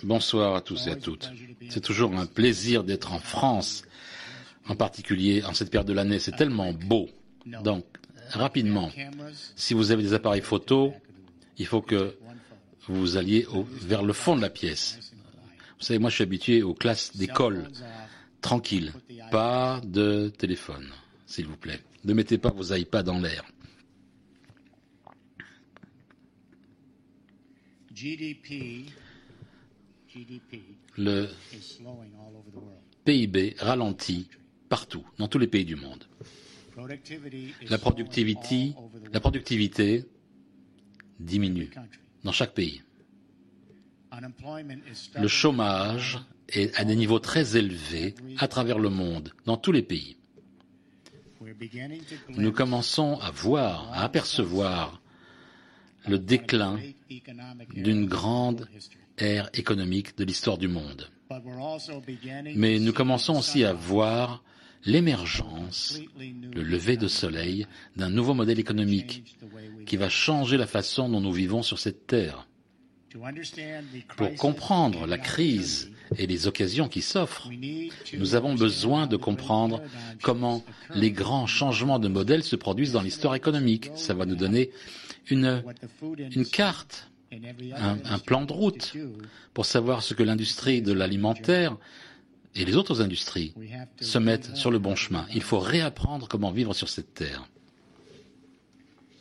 Bonsoir à tous et à toutes. C'est toujours un plaisir d'être en France, en particulier en cette période de l'année. C'est tellement beau. Donc, rapidement, si vous avez des appareils photo, il faut que vous alliez vers le fond de la pièce. Vous savez, moi je suis habitué aux classes d'école. Tranquille, pas de téléphone, s'il vous plaît. Ne mettez pas vos iPads en l'air. Le PIB ralentit partout, dans tous les pays du monde. La productivité diminue dans chaque pays. Le chômage est à des niveaux très élevés à travers le monde, dans tous les pays. Nous commençons à apercevoir le déclin d'une grande ère économique de l'histoire du monde. Mais nous commençons aussi à voir l'émergence, le lever de soleil d'un nouveau modèle économique qui va changer la façon dont nous vivons sur cette terre. Pour comprendre la crise et les occasions qui s'offrent, nous avons besoin de comprendre comment les grands changements de modèle se produisent dans l'histoire économique. Ça va nous donner une carte, un plan de route pour savoir ce que l'industrie de l'alimentaire et les autres industries se mettent sur le bon chemin. Il faut réapprendre comment vivre sur cette terre.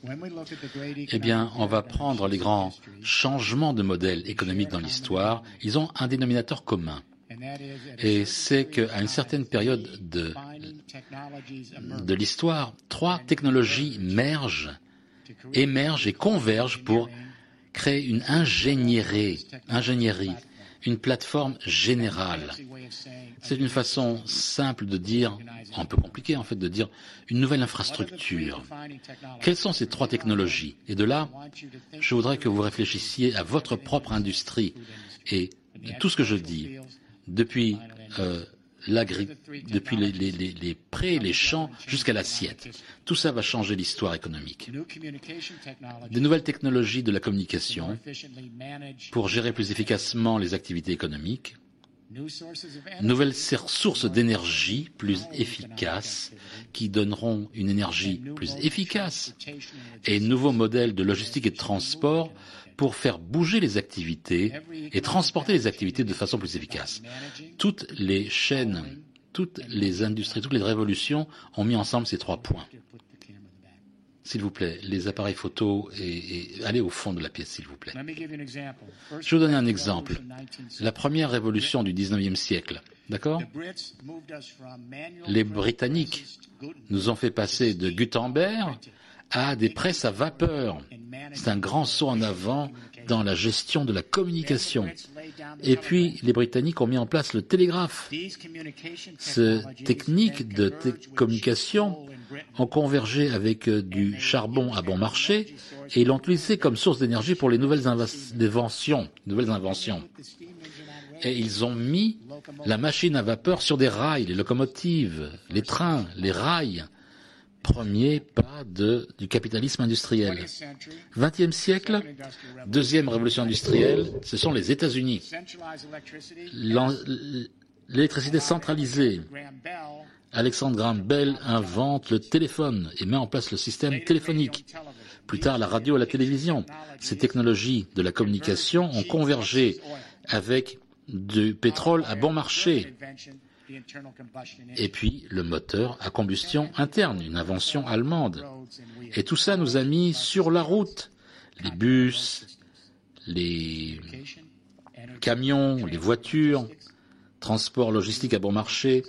Eh bien, on va prendre les grands changements de modèle économique dans l'histoire. Ils ont un dénominateur commun. Et c'est qu'à une certaine période de l'histoire, trois technologies émergent et convergent pour créer une ingénierie, une plateforme générale. C'est une façon simple de dire, un peu compliquée en fait, de dire une nouvelle infrastructure. Quelles sont ces trois technologies? Et de là, je voudrais que vous réfléchissiez à votre propre industrie et tout ce que je dis, depuis les prés, les champs, jusqu'à l'assiette. Tout ça va changer l'histoire économique. Des nouvelles technologies de la communication pour gérer plus efficacement les activités économiques, nouvelles sources d'énergie plus efficaces qui donneront une énergie plus efficace et nouveaux modèles de logistique et de transport pour faire bouger les activités et transporter les activités de façon plus efficace. Toutes les chaînes, toutes les industries, toutes les révolutions ont mis ensemble ces trois points. S'il vous plaît, les appareils photo et allez au fond de la pièce, s'il vous plaît. Je vais vous donner un exemple. La première révolution du 19e siècle, d'accord? Les Britanniques nous ont fait passer de Gutenberg à des presses à vapeur. C'est un grand saut en avant dans la gestion de la communication. Et puis, les Britanniques ont mis en place le télégraphe. Ces techniques de communication ont convergé avec du charbon à bon marché et ils l'ont utilisé comme source d'énergie pour les nouvelles inventions. Et ils ont mis la machine à vapeur sur des rails, les locomotives, les trains, les rails. Premier pas du capitalisme industriel. 20e siècle, deuxième révolution industrielle, ce sont les États-Unis. L'électricité centralisée. Alexander Graham Bell invente le téléphone et met en place le système téléphonique. Plus tard, la radio et la télévision. Ces technologies de la communication ont convergé avec du pétrole à bon marché. Et puis, le moteur à combustion interne, une invention allemande. Et tout ça nous a mis sur la route. Les bus, les camions, les voitures, transport logistique à bon marché.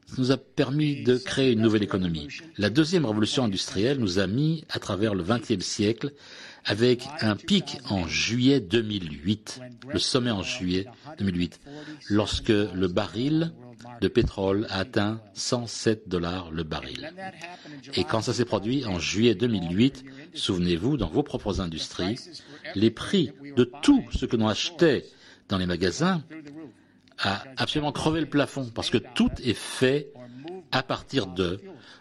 Ça nous a permis de créer une nouvelle économie. La deuxième révolution industrielle nous a mis à travers le XXe siècle avec un pic en juillet 2008, le sommet en juillet 2008, lorsque le baril de pétrole a atteint $107 le baril. Et quand ça s'est produit en juillet 2008, souvenez-vous, dans vos propres industries, les prix de tout ce que l'on achetait dans les magasins a absolument crevé le plafond parce que tout est fait à partir de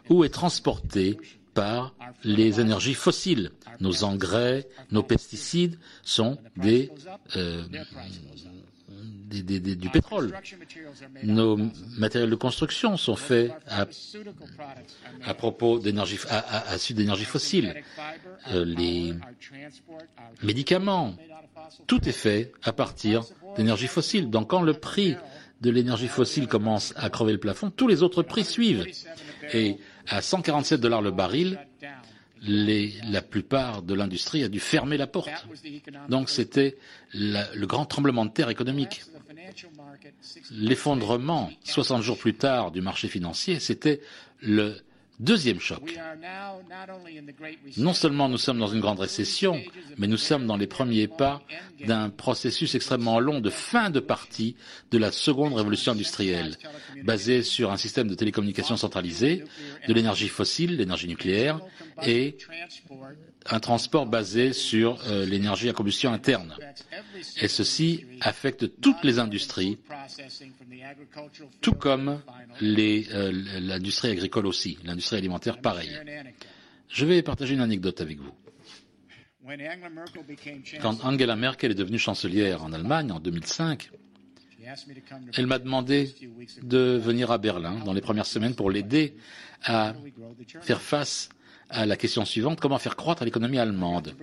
ou est transporté par les énergies fossiles. Nos engrais, nos pesticides sont du pétrole. Nos matériels de construction sont faits à propos d'énergie, à suite d'énergie fossile. Les médicaments, tout est fait à partir d'énergie fossile. Donc quand le prix de l'énergie fossile commence à crever le plafond, tous les autres prix suivent. Et à 147 $ le baril, la plupart de l'industrie a dû fermer la porte. Donc c'était le grand tremblement de terre économique. L'effondrement, 60 jours plus tard, du marché financier, c'était le deuxième choc. Non seulement nous sommes dans une grande récession, mais nous sommes dans les premiers pas d'un processus extrêmement long de fin de partie de la seconde révolution industrielle, basée sur un système de télécommunications centralisé, de l'énergie fossile, l'énergie nucléaire, et un transport basé sur l'énergie à combustion interne. Et ceci affecte toutes les industries, tout comme l'industrie agricole aussi, l'industrie alimentaire pareil. Je vais partager une anecdote avec vous. Quand Angela Merkel est devenue chancelière en Allemagne en 2005, elle m'a demandé de venir à Berlin dans les premières semaines pour l'aider à faire face à la question suivante, comment faire croître l'économie allemande.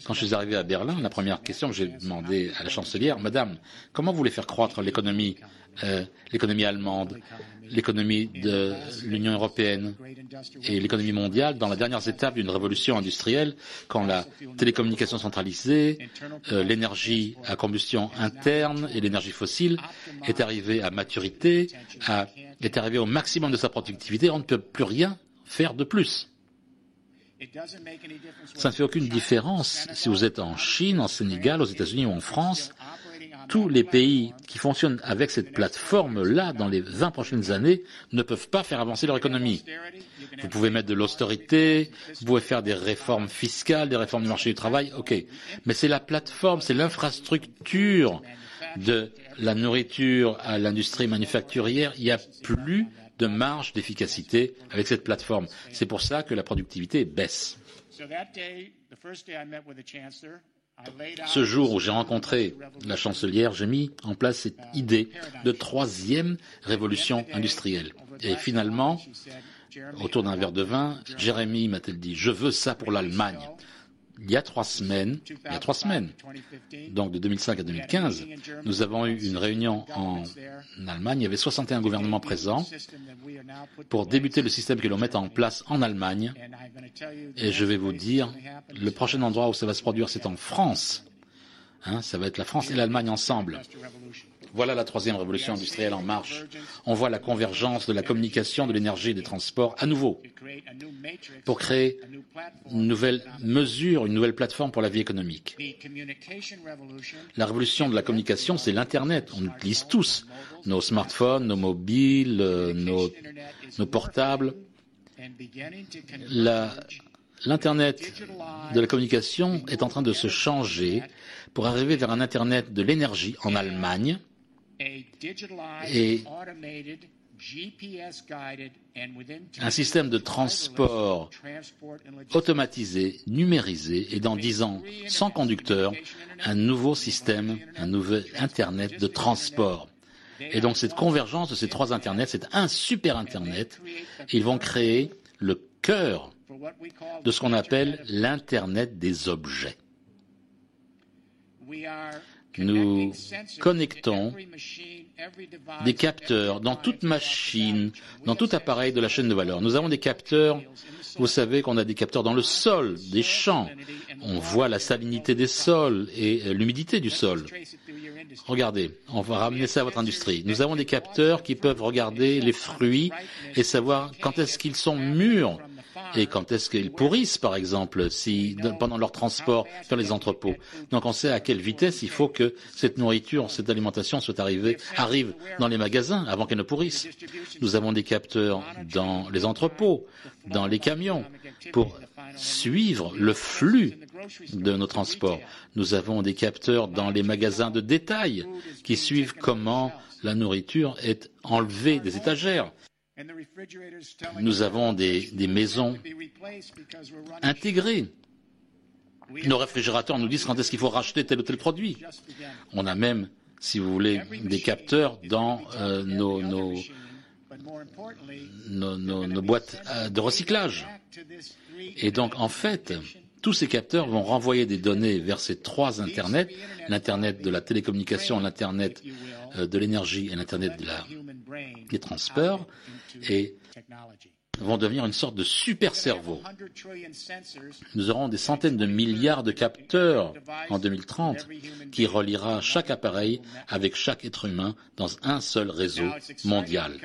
Quand je suis arrivé à Berlin, la première question que j'ai demandé à la chancelière, Madame, comment vous voulez faire croître l'économie allemande, l'économie de l'Union européenne et l'économie mondiale dans les dernières étapes d'une révolution industrielle, quand la télécommunication centralisée, l'énergie à combustion interne et l'énergie fossile est arrivée à maturité, est arrivée au maximum de sa productivité, on ne peut plus rien faire de plus. Ça ne fait aucune différence si vous êtes en Chine, en Sénégal, aux États-Unis ou en France. Tous les pays qui fonctionnent avec cette plateforme-là dans les 20 prochaines années ne peuvent pas faire avancer leur économie. Vous pouvez mettre de l'austérité, vous pouvez faire des réformes fiscales, des réformes du marché du travail, ok. Mais c'est la plateforme, c'est l'infrastructure de la nourriture à l'industrie manufacturière. Il n'y a plus de marge d'efficacité avec cette plateforme. C'est pour ça que la productivité baisse. Ce jour où j'ai rencontré la chancelière, j'ai mis en place cette idée de troisième révolution industrielle. Et finalement, autour d'un verre de vin, Jérémy m'a-t-elle dit, je veux ça pour l'Allemagne. Il y a 3 semaines, donc de 2005 à 2015, nous avons eu une réunion en Allemagne. Il y avait 61 gouvernements présents pour débuter le système que l'on met en place en Allemagne. Et je vais vous dire, le prochain endroit où ça va se produire, c'est en France. Ça va être la France et l'Allemagne ensemble. Voilà la troisième révolution industrielle en marche. On voit la convergence de la communication, de l'énergie et des transports à nouveau pour créer une nouvelle mesure, une nouvelle plateforme pour la vie économique. La révolution de la communication, c'est l'Internet. On utilise tous nos smartphones, nos mobiles, nos portables. L'Internet de la communication est en train de se changer pour arriver vers un Internet de l'énergie en Allemagne et un système de transport automatisé, numérisé et dans 10 ans, sans conducteur, un nouveau système, un nouvel Internet de transport. Et donc cette convergence de ces 3 Internets, c'est un super Internet. Ils vont créer le cœur de ce qu'on appelle l'Internet des objets. Nous connectons des capteurs dans toute machine, dans tout appareil de la chaîne de valeur. Nous avons des capteurs, vous savez qu'on a des capteurs dans le sol, des champs. On voit la salinité des sols et l'humidité du sol. Regardez, on va ramener ça à votre industrie. Nous avons des capteurs qui peuvent regarder les fruits et savoir quand est-ce qu'ils sont mûrs et quand est-ce qu'ils pourrissent, par exemple, pendant leur transport dans les entrepôts. Donc on sait à quelle vitesse il faut que cette nourriture, cette alimentation arrive dans les magasins avant qu'elle ne pourrisse. Nous avons des capteurs dans les entrepôts, dans les camions, pour suivre le flux de nos transports. Nous avons des capteurs dans les magasins de détail qui suivent comment la nourriture est enlevée des étagères. Nous avons des maisons intégrées. Nos réfrigérateurs nous disent quand est-ce qu'il faut racheter tel ou tel produit. On a même, si vous voulez, des capteurs dans nos boîtes de recyclage. Et donc, en fait, tous ces capteurs vont renvoyer des données vers ces trois Internets, l'Internet de la télécommunication, l'Internet de l'énergie et l'Internet des transports, et vont devenir une sorte de super cerveau. Nous aurons des centaines de milliards de capteurs en 2030 qui reliera chaque appareil avec chaque être humain dans un seul réseau mondial.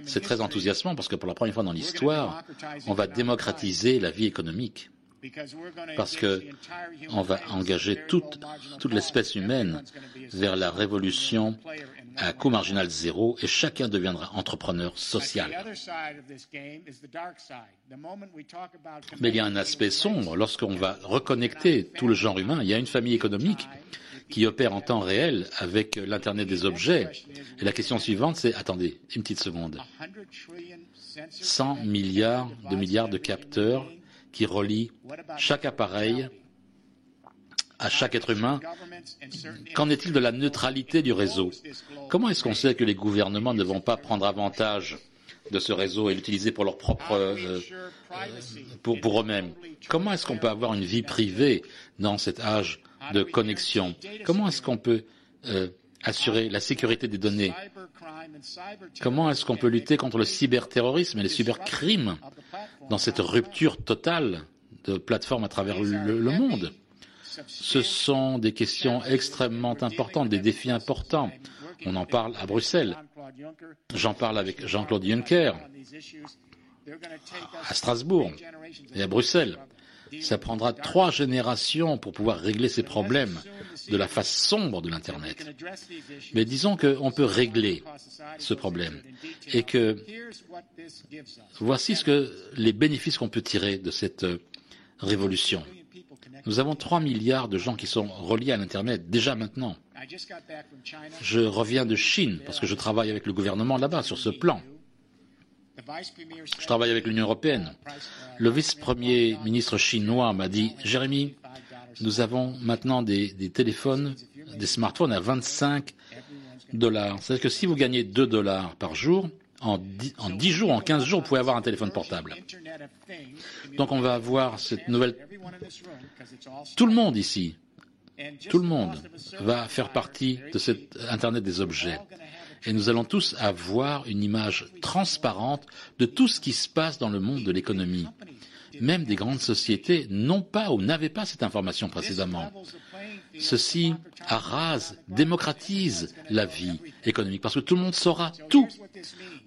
C'est très enthousiasmant parce que pour la première fois dans l'histoire, on va démocratiser la vie économique. Parce que on va engager toute l'espèce humaine vers la révolution à coût marginal zéro et chacun deviendra entrepreneur social. Mais il y a un aspect sombre lorsqu'on va reconnecter tout le genre humain. Il y a une famille économique qui opère en temps réel avec l'Internet des objets. Et la question suivante, c'est, attendez, une petite seconde. 100 milliards de capteurs qui relient chaque appareil à chaque être humain. Qu'en est-il de la neutralité du réseau? Comment est-ce qu'on sait que les gouvernements ne vont pas prendre avantage de ce réseau et l'utiliser pour leur propre pour eux-mêmes? Comment est-ce qu'on peut avoir une vie privée dans cet âge de connexion? Comment est-ce qu'on peut assurer la sécurité des données? Comment est-ce qu'on peut lutter contre le cyberterrorisme et les cybercrimes dans cette rupture totale de plateformes à travers le monde? Ce sont des questions extrêmement importantes, des défis importants. On en parle à Bruxelles. J'en parle avec Jean-Claude Juncker à Strasbourg et à Bruxelles. Ça prendra 3 générations pour pouvoir régler ces problèmes de la face sombre de l'Internet. Mais disons qu'on peut régler ce problème et que voici les bénéfices qu'on peut tirer de cette révolution. Nous avons 3 milliards de gens qui sont reliés à l'Internet déjà maintenant. Je reviens de Chine parce que je travaille avec le gouvernement là-bas sur ce plan. Je travaille avec l'Union européenne. Le vice-premier ministre chinois m'a dit « Jérémy, nous avons maintenant des téléphones, des smartphones à $25. C'est-à-dire que si vous gagnez $2 par jour, en 10 jours, en 15 jours, vous pouvez avoir un téléphone portable. » Donc on va avoir cette nouvelle... Tout le monde ici, tout le monde va faire partie de cet Internet des objets. Et nous allons tous avoir une image transparente de tout ce qui se passe dans le monde de l'économie. Même des grandes sociétés n'ont pas ou n'avaient pas cette information précédemment. Ceci arrase, démocratise la vie économique parce que tout le monde saura tout.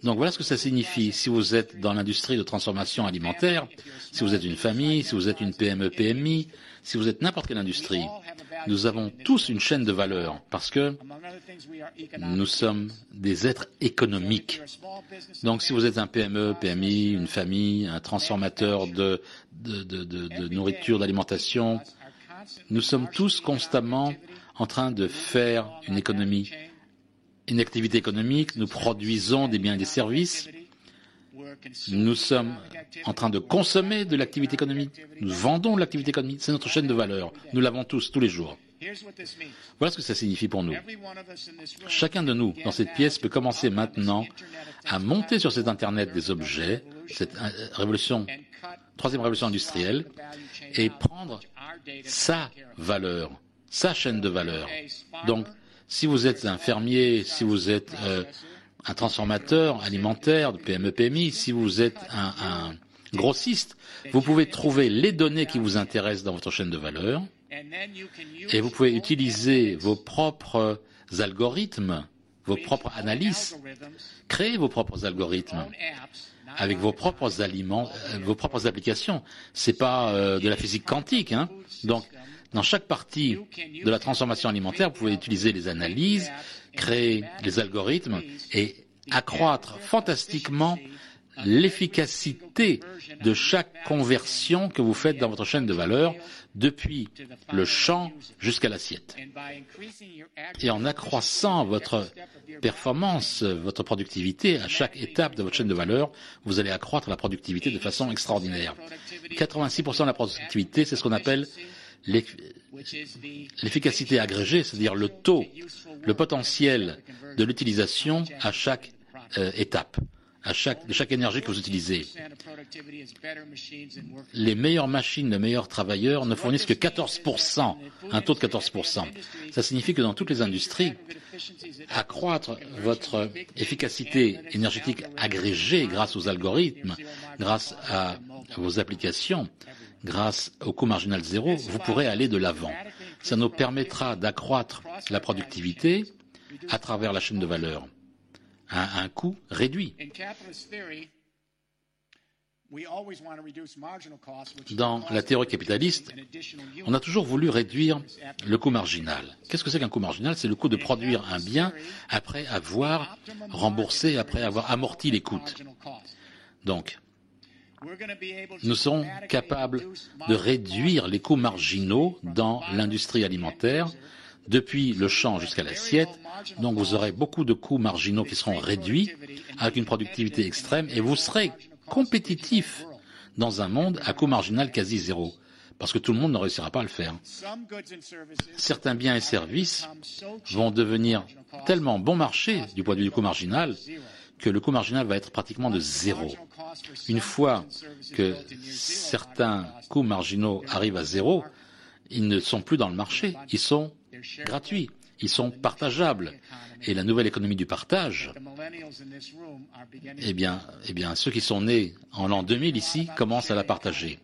Donc voilà ce que ça signifie. Si vous êtes dans l'industrie de transformation alimentaire, si vous êtes une famille, si vous êtes une PME, PMI, si vous êtes n'importe quelle industrie, nous avons tous une chaîne de valeur parce que nous sommes des êtres économiques. Donc si vous êtes un PME, PMI, une famille, un transformateur de nourriture, d'alimentation, nous sommes tous constamment en train de faire une économie, une activité économique, nous produisons des biens et des services, nous sommes en train de consommer de l'activité économique, nous vendons de l'activité économique, c'est notre chaîne de valeur, nous l'avons tous les jours. Voilà ce que ça signifie pour nous. Chacun de nous, dans cette pièce, peut commencer maintenant à monter sur cet Internet des objets, cette révolution, troisième révolution industrielle, et prendre sa valeur, sa chaîne de valeur. Donc, si vous êtes un fermier, si vous êtes un transformateur alimentaire de PME, PMI, si vous êtes un grossiste, vous pouvez trouver les données qui vous intéressent dans votre chaîne de valeur et vous pouvez utiliser vos propres algorithmes, vos propres analyses, créer vos propres algorithmes avec vos propres applications. C'est pas de la physique quantique, hein. Donc, dans chaque partie de la transformation alimentaire, vous pouvez utiliser les analyses, créer les algorithmes et accroître fantastiquement l'efficacité de chaque conversion que vous faites dans votre chaîne de valeur depuis le champ jusqu'à l'assiette. Et en accroissant votre performance, votre productivité à chaque étape de votre chaîne de valeur, vous allez accroître la productivité de façon extraordinaire. 86% de la productivité, c'est ce qu'on appelle l'efficacité agrégée, c'est-à-dire le taux, le potentiel de l'utilisation à chaque étape, de chaque énergie que vous utilisez. Les meilleures machines, les meilleurs travailleurs ne fournissent que 14%, un taux de 14%. Ça signifie que dans toutes les industries, accroître votre efficacité énergétique agrégée grâce aux algorithmes, grâce à vos applications, grâce au coût marginal zéro, vous pourrez aller de l'avant. Ça nous permettra d'accroître la productivité à travers la chaîne de valeur à un coût réduit. Dans la théorie capitaliste, on a toujours voulu réduire le coût marginal. Qu'est-ce que c'est qu'un coût marginal? C'est le coût de produire un bien après avoir remboursé, après avoir amorti les coûts. Donc, nous serons capables de réduire les coûts marginaux dans l'industrie alimentaire depuis le champ jusqu'à l'assiette. Donc vous aurez beaucoup de coûts marginaux qui seront réduits avec une productivité extrême et vous serez compétitif dans un monde à coût marginal quasi zéro, parce que tout le monde ne réussira pas à le faire. Certains biens et services vont devenir tellement bon marché du point de vue du coût marginal que le coût marginal va être pratiquement de zéro. Une fois que certains coûts marginaux arrivent à zéro, ils ne sont plus dans le marché, ils sont gratuits, ils sont partageables. Et la nouvelle économie du partage, eh bien, ceux qui sont nés en l'an 2000 ici commencent à la partager.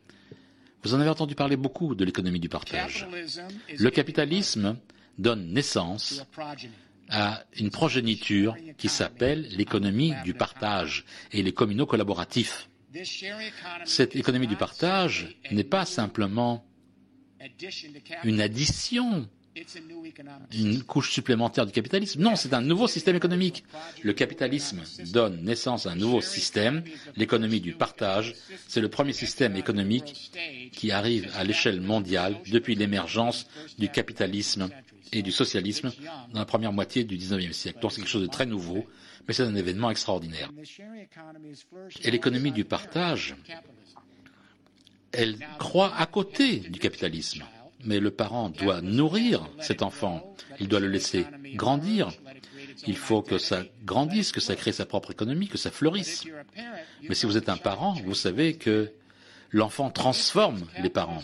Vous en avez entendu parler beaucoup de l'économie du partage. Le capitalisme donne naissance à une progéniture qui s'appelle l'économie du partage et les communaux collaboratifs. Cette économie du partage n'est pas simplement une addition, une couche supplémentaire du capitalisme. Non, c'est un nouveau système économique. Le capitalisme donne naissance à un nouveau système, l'économie du partage. C'est le premier système économique qui arrive à l'échelle mondiale depuis l'émergence du capitalisme et du socialisme dans la première moitié du XIXe siècle. Donc c'est quelque chose de très nouveau, mais c'est un événement extraordinaire. Et l'économie du partage, elle croît à côté du capitalisme. Mais le parent doit nourrir cet enfant, il doit le laisser grandir. Il faut que ça grandisse, que ça crée sa propre économie, que ça fleurisse. Mais si vous êtes un parent, vous savez que l'enfant transforme les parents.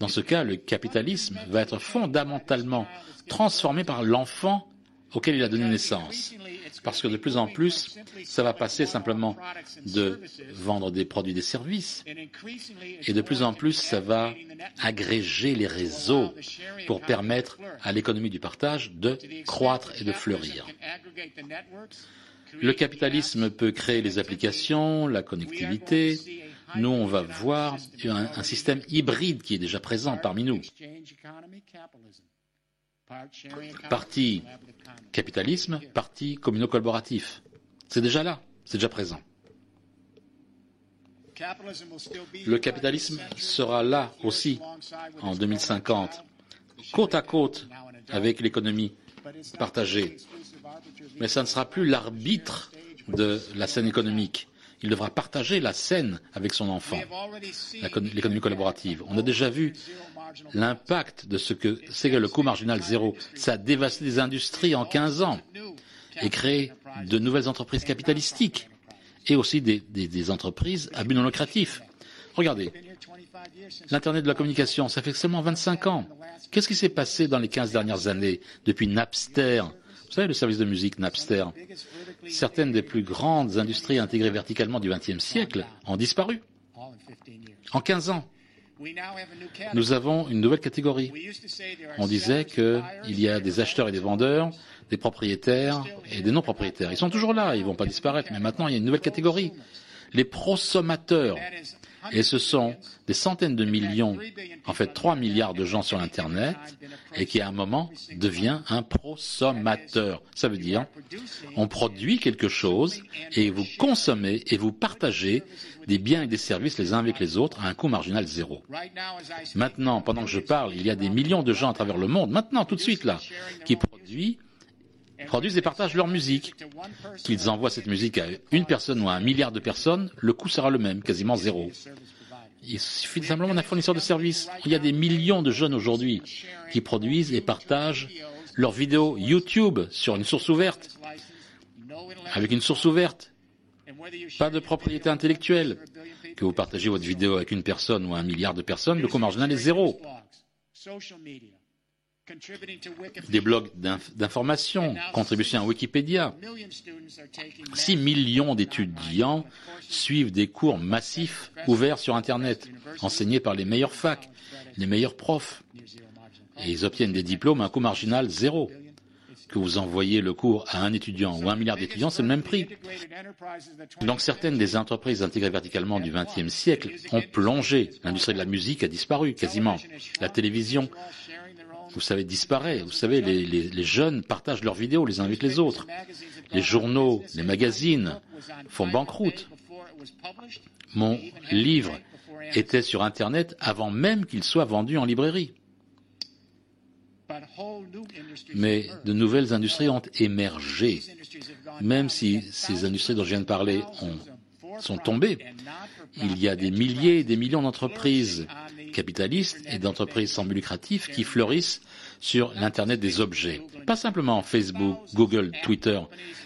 Dans ce cas, le capitalisme va être fondamentalement transformé par l'enfant auquel il a donné naissance. Parce que de plus en plus, ça va passer simplement de vendre des produits et des services. Et de plus en plus, ça va agréger les réseaux pour permettre à l'économie du partage de croître et de fleurir. Le capitalisme peut créer les applications, la connectivité. Nous, on va voir un système hybride qui est déjà présent parmi nous. Partie capitalisme, partie communaux-collaboratif. C'est déjà là, c'est déjà présent. Le capitalisme sera là aussi en 2050, côte à côte avec l'économie partagée. Mais ça ne sera plus l'arbitre de la scène économique. Il devra partager la scène avec son enfant, l'économie collaborative. On a déjà vu l'impact de ce que c'est que le coût marginal zéro. Ça a dévasté des industries en 15 ans et créé de nouvelles entreprises capitalistiques et aussi des entreprises à but non lucratif. Regardez, l'Internet de la communication, ça fait seulement 25 ans. Qu'est-ce qui s'est passé dans les 15 dernières années depuis Napster? Vous savez, le service de musique Napster. Certaines des plus grandes industries intégrées verticalement du XXe siècle ont disparu. En 15 ans. Nous avons une nouvelle catégorie. On disait qu'il y a des acheteurs et des vendeurs, des propriétaires et des non-propriétaires. Ils sont toujours là, ils ne vont pas disparaître, mais maintenant il y a une nouvelle catégorie. Les prosommateurs. Et ce sont des centaines de millions, en fait 3 milliards de gens sur l'Internet, et qui à un moment devient un prosommateur. Ça veut dire, on produit quelque chose, et vous consommez et vous partagez des biens et des services les uns avec les autres à un coût marginal zéro. Maintenant, pendant que je parle, il y a des millions de gens à travers le monde, maintenant, tout de suite là, qui produisent et partagent leur musique. Qu'ils envoient cette musique à une personne ou à 1 milliard de personnes, le coût sera le même, quasiment zéro. Il suffit simplement d'un fournisseur de services. Il y a des millions de jeunes aujourd'hui qui produisent et partagent leurs vidéos YouTube sur une source ouverte, avec une source ouverte. Pas de propriété intellectuelle. Que vous partagez votre vidéo avec une personne ou 1 milliard de personnes, le coût marginal est zéro. Des blogs d'information, contribution à Wikipédia. 6 millions d'étudiants suivent des cours massifs ouverts sur Internet, enseignés par les meilleures facs, les meilleurs profs. Et ils obtiennent des diplômes à un coût marginal zéro. Que vous envoyez le cours à un étudiant ou 1 milliard d'étudiants, c'est le même prix. Donc certaines des entreprises intégrées verticalement du XXe siècle ont plongé. L'industrie de la musique a disparu quasiment. La télévision, vous savez, disparaît. Vous savez, les jeunes partagent leurs vidéos les uns avec les autres. Les journaux, les magazines font banqueroute. Mon livre était sur Internet avant même qu'il soit vendu en librairie. Mais de nouvelles industries ont émergé. Même si ces industries dont je viens de parler sont tombées, il y a des milliers et des millions d'entreprises capitalistes et d'entreprises sans but lucratif qui fleurissent sur l'Internet des objets. Pas simplement Facebook, Google, Twitter.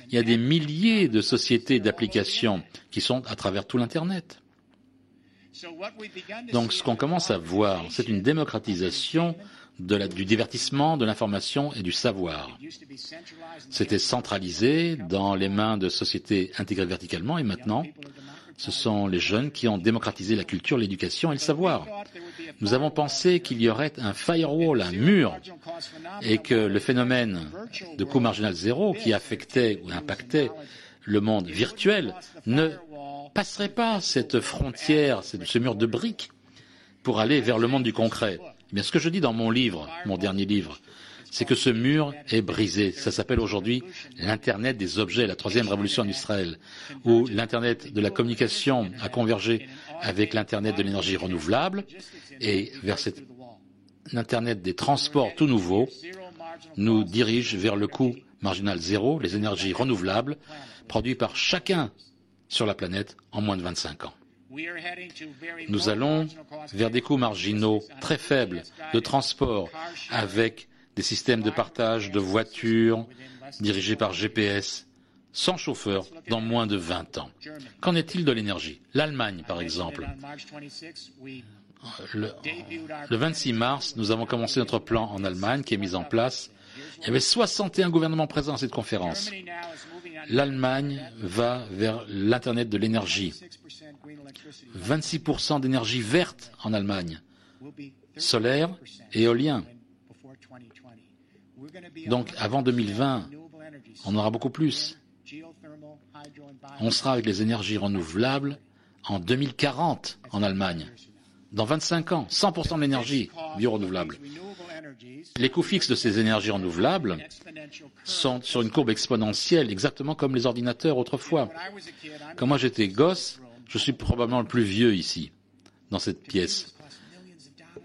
Il y a des milliers de sociétés d'applications qui sont à travers tout l'Internet. Donc ce qu'on commence à voir, c'est une démocratisation du divertissement, de l'information et du savoir. C'était centralisé dans les mains de sociétés intégrées verticalement et maintenant, ce sont les jeunes qui ont démocratisé la culture, l'éducation et le savoir. Nous avons pensé qu'il y aurait un firewall, un mur, et que le phénomène de coût marginal zéro qui affectait ou impactait le monde virtuel ne passerait pas cette frontière, ce mur de briques pour aller vers le monde du concret. Eh bien, ce que je dis dans mon livre, mon dernier livre, c'est que ce mur est brisé. Ça s'appelle aujourd'hui l'Internet des objets, la troisième révolution industrielle, où l'Internet de la communication a convergé avec l'Internet de l'énergie renouvelable et vers cet Internet des transports tout nouveau nous dirige vers le coût marginal zéro, les énergies renouvelables produites par chacun sur la planète en moins de 25 ans. Nous allons vers des coûts marginaux très faibles de transport avec des systèmes de partage de voitures dirigés par GPS sans chauffeur dans moins de 20 ans. Qu'en est-il de l'énergie? L'Allemagne, par exemple. Le 26 mars, nous avons commencé notre plan en Allemagne qui est mis en place. Il y avait 61 gouvernements présents à cette conférence. L'Allemagne va vers l'Internet de l'énergie. 26% d'énergie verte en Allemagne, solaire et éolien. Donc avant 2020, on aura beaucoup plus. On sera avec les énergies renouvelables en 2040 en Allemagne. Dans 25 ans, 100% de l'énergie biorenouvelable. Les coûts fixes de ces énergies renouvelables sont sur une courbe exponentielle, exactement comme les ordinateurs autrefois. Quand moi j'étais gosse, je suis probablement le plus vieux ici, dans cette pièce.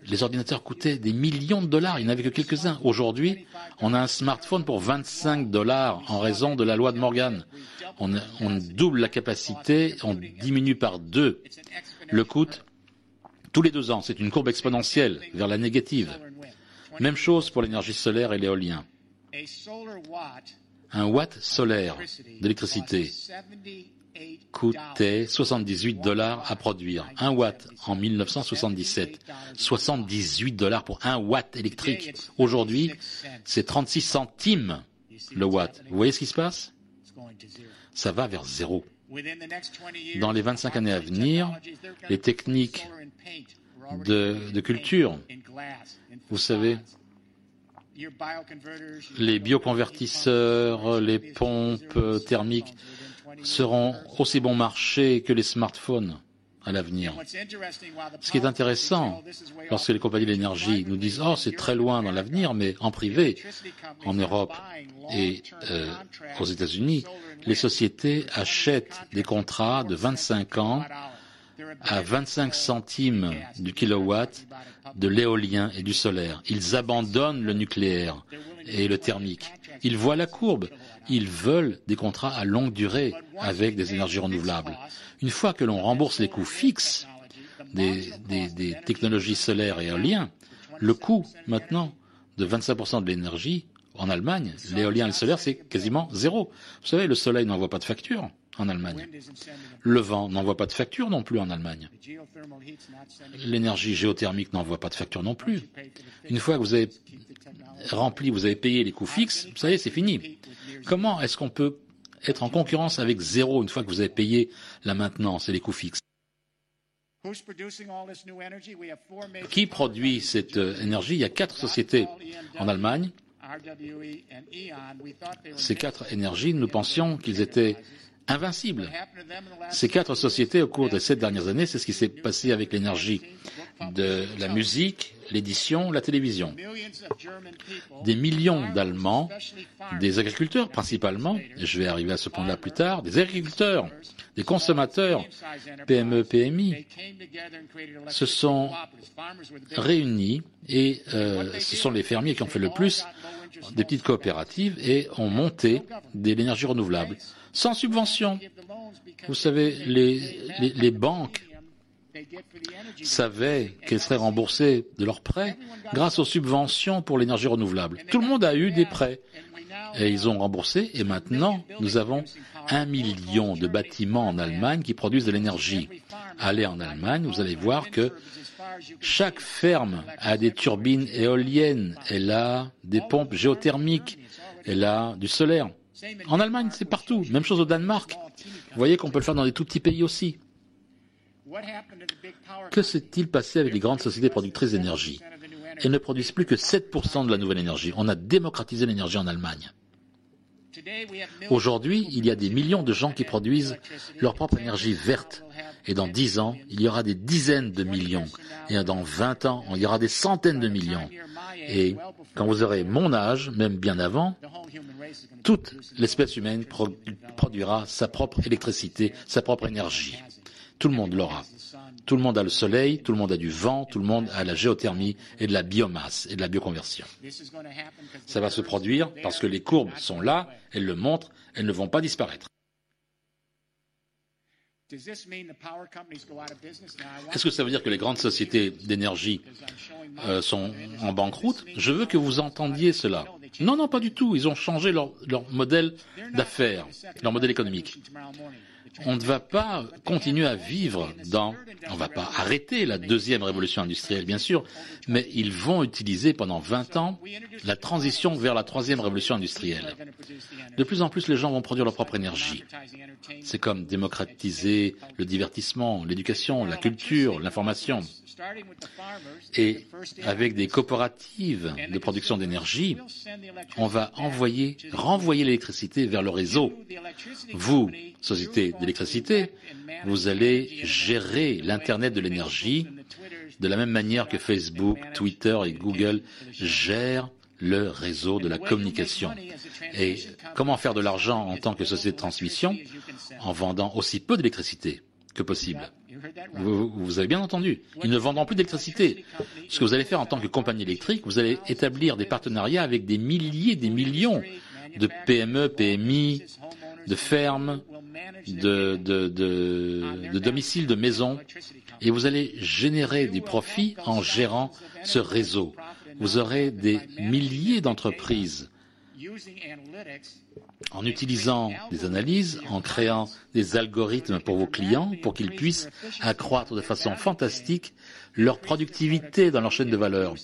Les ordinateurs coûtaient des millions de dollars, il n'y en avait que quelques-uns. Aujourd'hui, on a un smartphone pour 25 dollars en raison de la loi de Morgan. On double la capacité, on diminue par 2 le coût tous les 2 ans. C'est une courbe exponentielle vers la négative. Même chose pour l'énergie solaire et l'éolien. Un watt solaire d'électricité coûtait 78 dollars à produire. 1 watt en 1977. 78 dollars pour 1 watt électrique. Aujourd'hui, c'est 36 centimes le watt. Vous voyez ce qui se passe? Ça va vers zéro. Dans les 25 années à venir, les techniques de culture, vous savez, les bioconvertisseurs, les pompes thermiques seront aussi bon marché que les smartphones à l'avenir. Ce qui est intéressant, lorsque les compagnies de l'énergie nous disent « Oh, c'est très loin dans l'avenir », mais en privé, en Europe et aux États-Unis, les sociétés achètent des contrats de 25 ans à 25 centimes du kilowatt de l'éolien et du solaire. Ils abandonnent le nucléaire et le thermique. Ils voient la courbe. Ils veulent des contrats à longue durée avec des énergies renouvelables. Une fois que l'on rembourse les coûts fixes des technologies solaires et éoliennes, le coût maintenant de 25% de l'énergie en Allemagne, l'éolien et le solaire, c'est quasiment zéro. Vous savez, le soleil n'envoie pas de facture en Allemagne. Le vent n'envoie pas de facture non plus en Allemagne. L'énergie géothermique n'envoie pas de facture non plus. Une fois que vous avez rempli, vous avez payé les coûts fixes, ça y est, c'est fini. Comment est-ce qu'on peut être en concurrence avec zéro une fois que vous avez payé la maintenance et les coûts fixes? Qui produit cette énergie? Il y a 4 sociétés en Allemagne. Ces 4 énergies, nous pensions qu'ils étaient invincibles. Ces 4 sociétés, au cours des 7 dernières années, c'est ce qui s'est passé avec l'énergie de la musique, l'édition, la télévision. Des millions d'Allemands, des agriculteurs principalement, et je vais arriver à ce point-là plus tard, des agriculteurs, des consommateurs, PME, PMI, se sont réunis et ce sont les fermiers qui ont fait le plus, des petites coopératives, et ont monté de l'énergie renouvelable. Sans subvention. Vous savez, les banques savaient qu'elles seraient remboursées de leurs prêts grâce aux subventions pour l'énergie renouvelable. Tout le monde a eu des prêts et ils ont remboursé, et maintenant nous avons 1 million de bâtiments en Allemagne qui produisent de l'énergie. Allez en Allemagne, vous allez voir que chaque ferme a des turbines éoliennes, elle a des pompes géothermiques, elle a du solaire. En Allemagne, c'est partout. Même chose au Danemark. Vous voyez qu'on peut le faire dans des tout petits pays aussi. Que s'est-il passé avec les grandes sociétés productrices d'énergie? Elles ne produisent plus que 7% de la nouvelle énergie. On a démocratisé l'énergie en Allemagne. Aujourd'hui, il y a des millions de gens qui produisent leur propre énergie verte. Et dans 10 ans, il y aura des dizaines de millions. Et dans 20 ans, il y aura des centaines de millions. Et quand vous aurez mon âge, même bien avant, toute l'espèce humaine produira sa propre électricité, sa propre énergie. Tout le monde l'aura. Tout le monde a le soleil, tout le monde a du vent, tout le monde a la géothermie et de la biomasse et de la bioconversion. Ça va se produire parce que les courbes sont là, elles le montrent, elles ne vont pas disparaître. Est-ce que ça veut dire que les grandes sociétés d'énergie sont en banqueroute? Je veux que vous entendiez cela. Non, non, pas du tout. Ils ont changé leur modèle d'affaires, leur modèle économique. On ne va pas continuer à vivre on ne va pas arrêter la deuxième révolution industrielle, bien sûr, mais ils vont utiliser pendant 20 ans la transition vers la troisième révolution industrielle. De plus en plus, les gens vont produire leur propre énergie. C'est comme démocratiser le divertissement, l'éducation, la culture, l'information. Et avec des coopératives de production d'énergie, on va renvoyer l'électricité vers le réseau. Vous, société d'électricité, vous allez gérer l'Internet de l'énergie de la même manière que Facebook, Twitter et Google gèrent le réseau de la communication. Et comment faire de l'argent en tant que société de transmission en vendant aussi peu d'électricité que possible? Vous avez bien entendu. Ils ne vendront plus d'électricité. Ce que vous allez faire en tant que compagnie électrique, vous allez établir des partenariats avec des milliers, des millions de PME, PMI, de fermes, de domiciles, de maisons, et vous allez générer des profits en gérant ce réseau. Vous aurez des milliers d'entreprises en utilisant des analyses, en créant des algorithmes pour vos clients, pour qu'ils puissent accroître de façon fantastique leur productivité dans leur chaîne de valeur,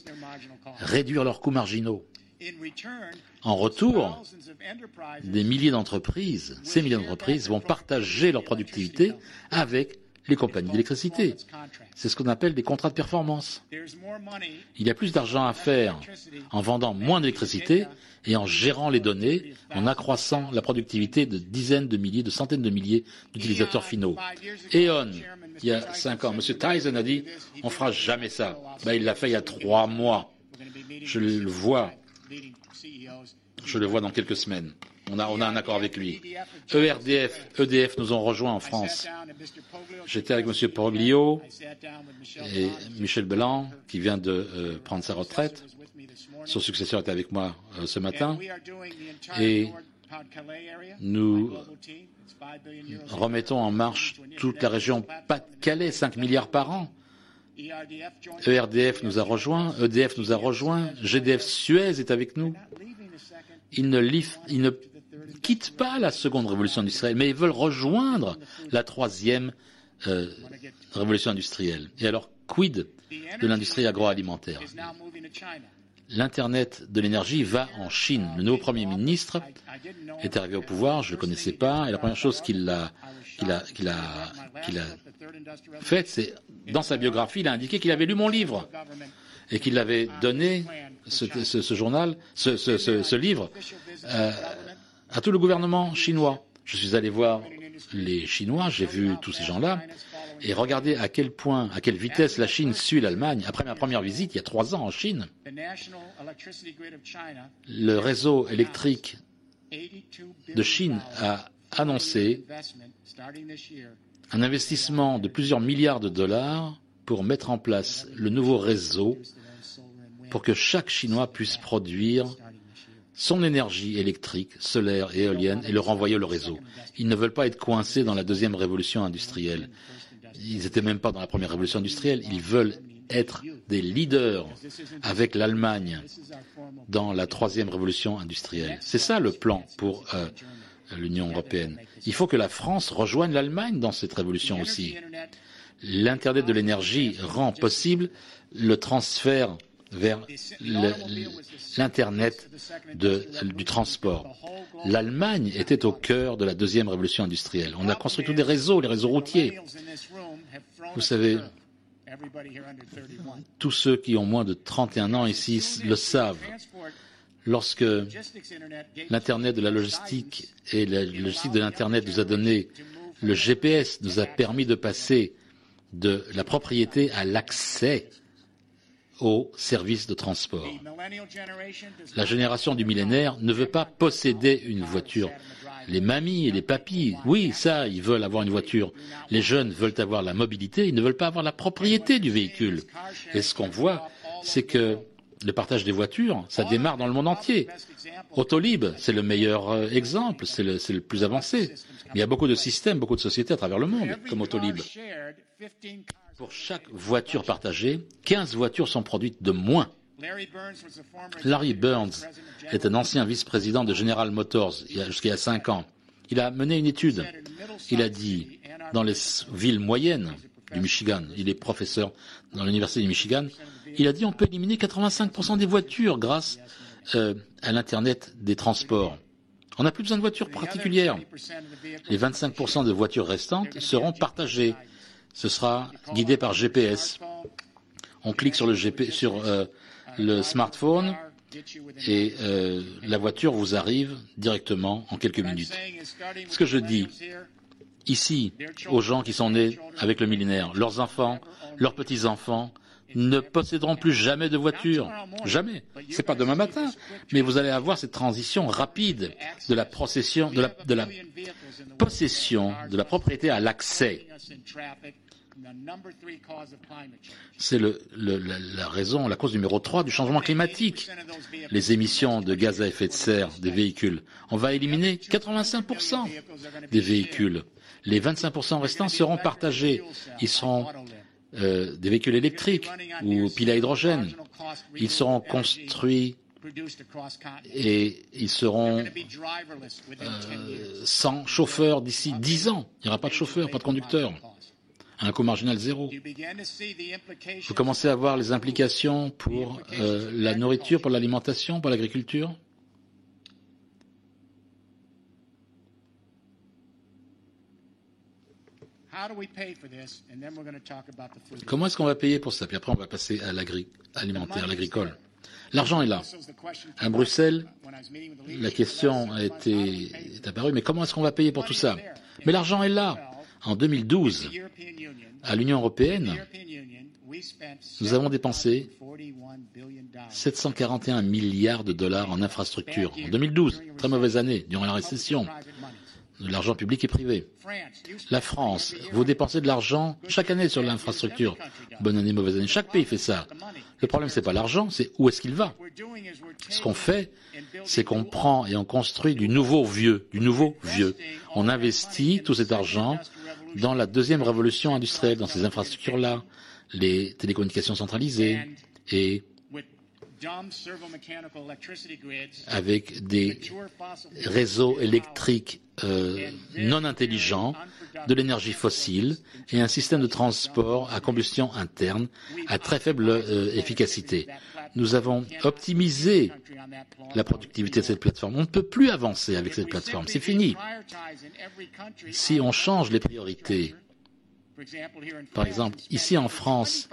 réduire leurs coûts marginaux. En retour, des milliers d'entreprises, ces milliers d'entreprises vont partager leur productivité avec les compagnies d'électricité. C'est ce qu'on appelle des contrats de performance. Il y a plus d'argent à faire en vendant moins d'électricité et en gérant les données, en accroissant la productivité de dizaines de milliers, de centaines de milliers d'utilisateurs finaux. E.ON, il y a 5 ans, M. Tyson a dit « on fera jamais ça ». Il l'a fait il y a 3 mois. Je le vois dans quelques semaines. On a un accord avec lui. EDF nous ont rejoints en France. J'étais avec M. Poroglio et Michel Belland, qui vient de prendre sa retraite. Son successeur était avec moi ce matin. Et nous remettons en marche toute la région Pas-de-Calais, 5 milliards par an. ERDF nous a rejoints, EDF nous a rejoints, GDF Suez est avec nous. Ils ne quittent pas la seconde révolution industrielle, mais ils veulent rejoindre la troisième révolution industrielle. Et alors, quid de l'industrie agroalimentaire? L'Internet de l'énergie va en Chine. Le nouveau Premier ministre est arrivé au pouvoir, je ne le connaissais pas, et la première chose qu'il a faite, c'est, dans sa biographie, il a indiqué qu'il avait lu mon livre et qu'il avait donné ce livre à tout le gouvernement chinois. Je suis allé voir les Chinois, j'ai vu tous ces gens-là, et regardez à quel point, à quelle vitesse la Chine suit l'Allemagne. Après ma première visite, il y a 3 ans en Chine, le réseau électrique de Chine a annoncé un investissement de plusieurs milliards de dollars pour mettre en place le nouveau réseau pour que chaque Chinois puisse produire son énergie électrique, solaire et éolienne et le renvoyer au réseau. Ils ne veulent pas être coincés dans la deuxième révolution industrielle. Ils n'étaient même pas dans la première révolution industrielle. Ils veulent être des leaders avec l'Allemagne dans la troisième révolution industrielle. C'est ça le plan pour l'Union européenne. Il faut que la France rejoigne l'Allemagne dans cette révolution aussi. L'Internet de l'énergie rend possible le transfert vers l'Internet du transport. L'Allemagne était au cœur de la deuxième révolution industrielle. On a construit tous des réseaux, les réseaux routiers. Vous savez, tous ceux qui ont moins de 31 ans ici le savent. Lorsque l'Internet de la logistique et la logistique de l'Internet nous a donné le GPS, nous a permis de passer de la propriété à l'accès aux services de transport. La génération du millénaire ne veut pas posséder une voiture. Les mamies et les papis, oui, ça, ils veulent avoir une voiture. Les jeunes veulent avoir la mobilité, ils ne veulent pas avoir la propriété du véhicule. Et ce qu'on voit, c'est que le partage des voitures, ça démarre dans le monde entier. Autolib, c'est le meilleur exemple, c'est le plus avancé. Mais il y a beaucoup de systèmes, beaucoup de sociétés à travers le monde, comme Autolib. Pour chaque voiture partagée, 15 voitures sont produites de moins. Larry Burns est un ancien vice-président de General Motors jusqu'il y a 5 ans. Il a mené une étude. Il a dit, dans les villes moyennes du Michigan, il est professeur dans l'université du Michigan, il a dit on peut éliminer 85% des voitures grâce à l'Internet des transports. On n'a plus besoin de voitures particulières. Les 25% de voitures restantes seront partagées. Ce sera guidé par GPS. On clique sur le smartphone et la voiture vous arrive directement en quelques minutes. Ce que je dis ici aux gens qui sont nés avec le millénaire, leurs enfants, leurs petits-enfants ne posséderont plus jamais de voiture. Jamais. C'est pas demain matin. Mais vous allez avoir cette transition rapide de la possession, de la propriété à l'accès. C'est la cause numéro 3 du changement climatique. Les émissions de gaz à effet de serre des véhicules. On va éliminer 85% des véhicules. Les 25% restants seront partagés. Ils seront des véhicules électriques ou piles à hydrogène. Ils seront construits et ils seront sans chauffeur d'ici 10 ans. Il n'y aura pas de chauffeur, pas de conducteur. À un coût marginal zéro. Vous commencez à voir les implications pour la nourriture, pour l'alimentation, pour l'agriculture. Comment est-ce qu'on va payer pour ça? Puis après, on va passer à l'alimentaire, l'agricole. L'argent est là. À Bruxelles, la question est apparue, mais comment est-ce qu'on va payer pour tout ça? Mais l'argent est là. En 2012, à l'Union européenne, nous avons dépensé 741 milliards de dollars en infrastructures. En 2012, très mauvaise année, durant la récession, de l'argent public et privé. La France, vous dépensez de l'argent chaque année sur l'infrastructure. Bonne année, mauvaise année. Chaque pays fait ça. Le problème, c'est pas l'argent, c'est où est-ce qu'il va. Ce qu'on fait, c'est qu'on prend et on construit du nouveau vieux. On investit tout cet argent dans la deuxième révolution industrielle, dans ces infrastructures-là, les télécommunications centralisées et avec des réseaux électriques non intelligents, de l'énergie fossile et un système de transport à combustion interne à très faible efficacité. Nous avons optimisé la productivité de cette plateforme. On ne peut plus avancer avec cette plateforme. C'est fini. Si on change les priorités, par exemple, ici en France,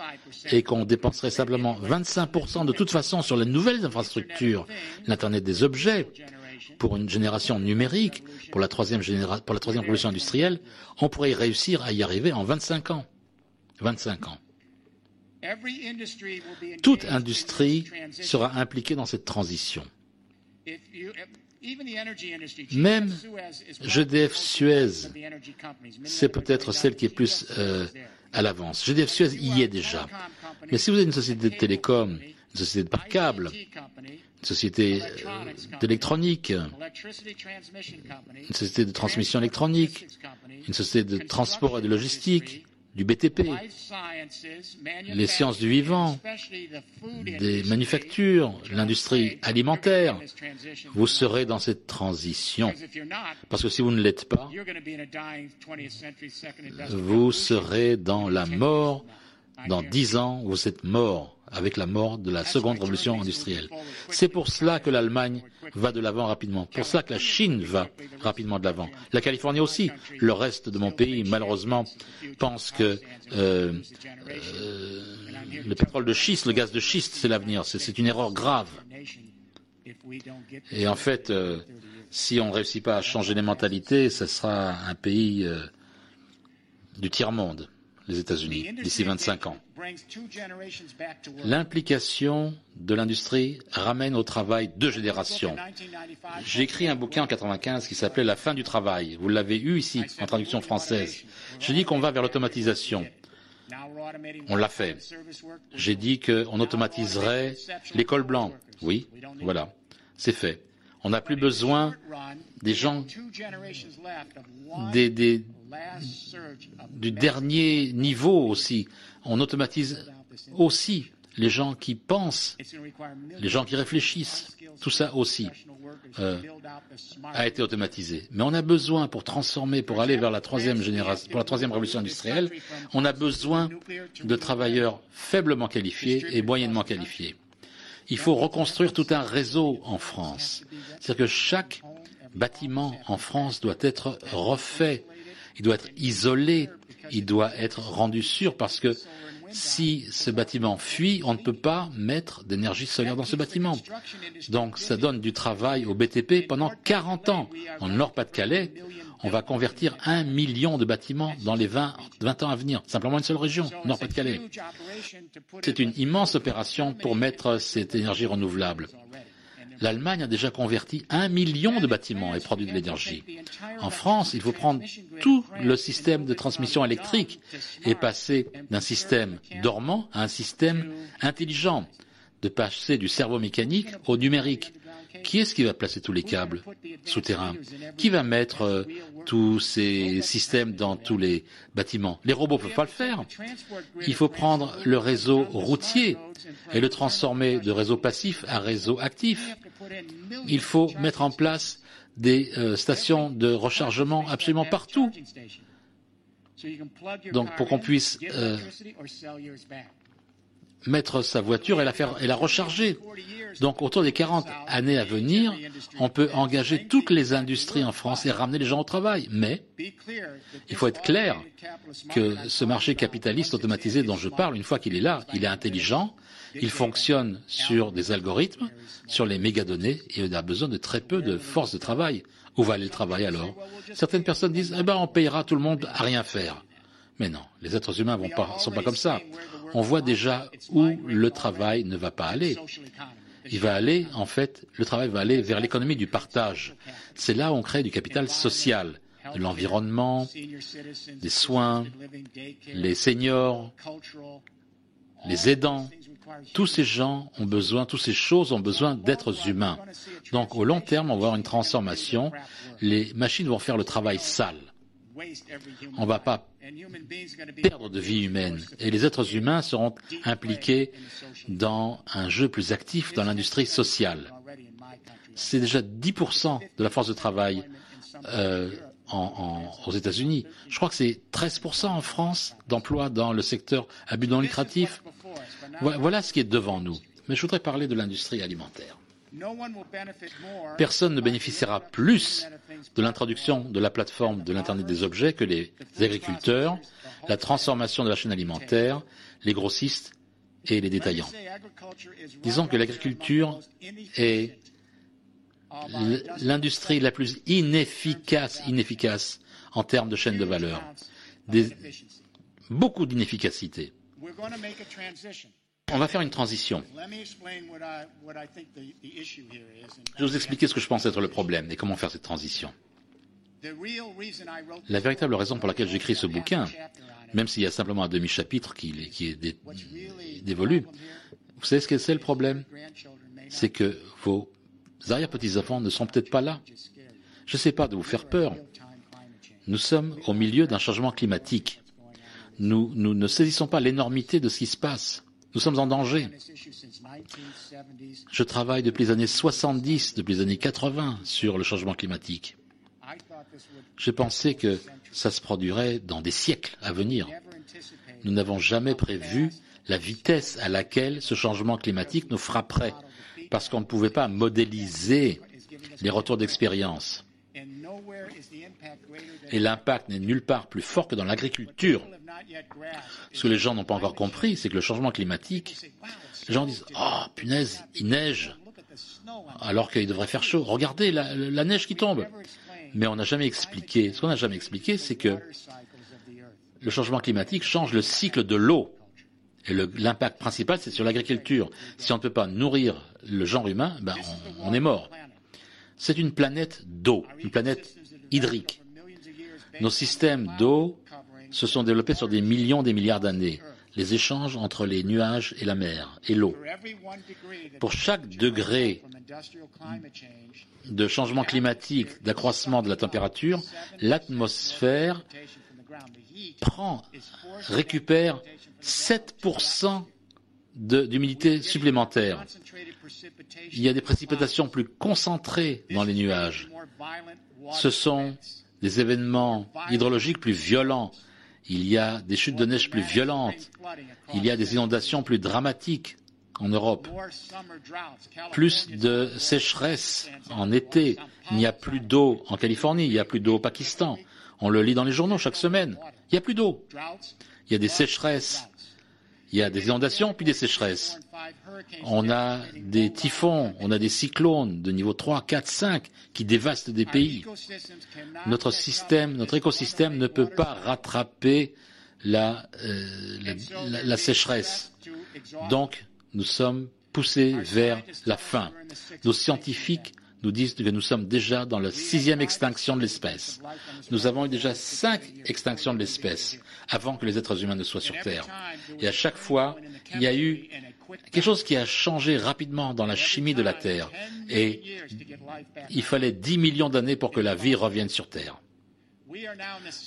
et qu'on dépenserait simplement 25% de toute façon sur les nouvelles infrastructures, l'Internet des objets, pour une génération numérique, pour la troisième révolution industrielle, on pourrait réussir à y arriver en 25 ans. 25 ans. Toute industrie sera impliquée dans cette transition. Même GDF Suez, c'est peut-être celle qui est plus à l'avance. GDF Suez y est déjà. Mais si vous êtes une société de télécom, une société de par câble, une société d'électronique, une société de transmission électronique, une société de transport et de logistique, du BTP, les sciences du vivant, des manufactures, l'industrie alimentaire, vous serez dans cette transition. Parce que si vous ne l'êtes pas, vous serez dans la mort. Dans 10 ans, vous êtes mort avec la mort de la seconde révolution industrielle. C'est pour cela que l'Allemagne va de l'avant rapidement. Pour cela que la Chine va rapidement de l'avant. La Californie aussi. Le reste de mon pays, malheureusement, pense que le pétrole de schiste, le gaz de schiste, c'est l'avenir. C'est une erreur grave. Et en fait, si on ne réussit pas à changer les mentalités, ce sera un pays du tiers-monde, les États-Unis, d'ici 25 ans. L'implication de l'industrie ramène au travail 2 générations. J'ai écrit un bouquin en 1995 qui s'appelait La fin du travail. Vous l'avez eu ici, en traduction française. J'ai dit qu'on va vers l'automatisation. On l'a fait. J'ai dit qu'on automatiserait les cols blancs. Oui, voilà, c'est fait. On n'a plus besoin des gens du dernier niveau aussi. On automatise aussi les gens qui pensent, les gens qui réfléchissent. Tout ça aussi a été automatisé. Mais on a besoin, pour transformer, pour aller vers la troisième génération, pour la troisième révolution industrielle, on a besoin de travailleurs faiblement qualifiés et moyennement qualifiés. Il faut reconstruire tout un réseau en France. C'est-à-dire que chaque bâtiment en France doit être refait. Il doit être isolé, il doit être rendu sûr parce que si ce bâtiment fuit, on ne peut pas mettre d'énergie solaire dans ce bâtiment. Donc ça donne du travail au BTP pendant 40 ans. En Nord-Pas-de-Calais, on va convertir 1 million de bâtiments dans les 20 ans à venir. Simplement une seule région, Nord-Pas-de-Calais. C'est une immense opération pour mettre cette énergie renouvelable. L'Allemagne a déjà converti 1 million de bâtiments et produit de l'énergie. En France, il faut prendre tout le système de transmission électrique et passer d'un système dormant à un système intelligent, de passer du cerveau mécanique au numérique. Qui est-ce qui va placer tous les câbles souterrains? Qui va mettre tous ces systèmes dans tous les bâtiments? Les robots ne peuvent pas le faire. Il faut prendre le réseau routier et le transformer de réseau passif à réseau actif. Il faut mettre en place des stations de rechargement absolument partout. Donc pour qu'on puisse mettre sa voiture et la recharger. Donc, autour des 40 années à venir, on peut engager toutes les industries en France et ramener les gens au travail. Mais il faut être clair que ce marché capitaliste automatisé dont je parle, une fois qu'il est là, il est intelligent, il fonctionne sur des algorithmes, sur les mégadonnées, et on a besoin de très peu de force de travail. Où va aller le travail alors? Certaines personnes disent « on payera tout le monde à rien faire ». Mais non, les êtres humains sont pas comme ça. On voit déjà où le travail ne va pas aller. Il va aller, en fait, le travail va aller vers l'économie du partage. C'est là où on crée du capital social, de l'environnement, des soins, les seniors, les aidants. Tous ces gens ont besoin, toutes ces choses ont besoin d'êtres humains. Donc, au long terme, on va avoir une transformation. Les machines vont faire le travail sale. On ne va pas perdre de vie humaine. Et les êtres humains seront impliqués dans un jeu plus actif dans l'industrie sociale. C'est déjà 10% de la force de travail aux États-Unis. Je crois que c'est 13% en France d'emplois dans le secteur à but non lucratif. Voilà ce qui est devant nous. Mais je voudrais parler de l'industrie alimentaire. Personne ne bénéficiera plus de l'introduction de la plateforme de l'Internet des objets que les agriculteurs, la transformation de la chaîne alimentaire, les grossistes et les détaillants. Disons que l'agriculture est l'industrie la plus inefficace en termes de chaîne de valeur. Beaucoup d'inefficacité. On va faire une transition. Je vais vous expliquer ce que je pense être le problème et comment faire cette transition. La véritable raison pour laquelle j'écris ce bouquin, même s'il y a simplement un demi-chapitre qui est dévolu, vous savez ce que c'est le problème? C'est que vos arrière-petits-enfants ne sont peut-être pas là. Je ne sais pas de vous faire peur. Nous sommes au milieu d'un changement climatique. Nous ne saisissons pas l'énormité de ce qui se passe. Nous sommes en danger. Je travaille depuis les années 70, depuis les années 80 sur le changement climatique. J'ai pensé que ça se produirait dans des siècles à venir. Nous n'avons jamais prévu la vitesse à laquelle ce changement climatique nous frapperait, parce qu'on ne pouvait pas modéliser les retours d'expérience. Et l'impact n'est nulle part plus fort que dans l'agriculture. Ce que les gens n'ont pas encore compris, c'est que le changement climatique, les gens disent « Oh, punaise, il neige !» alors qu'il devrait faire chaud. Regardez la neige qui tombe. Mais on n'a jamais expliqué. Ce qu'on n'a jamais expliqué, c'est que le changement climatique change le cycle de l'eau. Et l'impact principal, c'est sur l'agriculture. Si on ne peut pas nourrir le genre humain, on est mort. C'est une planète d'eau, une planète hydrique. Nos systèmes d'eau se sont développés sur des millions, des milliards d'années. Les échanges entre les nuages et la mer et l'eau. Pour chaque degré de changement climatique, d'accroissement de la température, l'atmosphère récupère 7% d'humidité supplémentaire. Il y a des précipitations plus concentrées dans les nuages. Ce sont des événements hydrologiques plus violents. Il y a des chutes de neige plus violentes. Il y a des inondations plus dramatiques en Europe. Plus de sécheresse en été. Il n'y a plus d'eau en Californie. Il n'y a plus d'eau au Pakistan. On le lit dans les journaux chaque semaine. Il n'y a plus d'eau. Il y a des sécheresses. Il y a des inondations, puis des sécheresses. On a des typhons, on a des cyclones de niveau 3, 4, 5 qui dévastent des pays. Notre écosystème ne peut pas rattraper la sécheresse. Donc, nous sommes poussés vers la fin. Nos scientifiques nous disent que nous sommes déjà dans la 6e extinction de l'espèce. Nous avons eu déjà 5 extinctions de l'espèce avant que les êtres humains ne soient sur Terre. Et à chaque fois, il y a eu quelque chose qui a changé rapidement dans la chimie de la Terre. Et il fallait 10 millions d'années pour que la vie revienne sur Terre.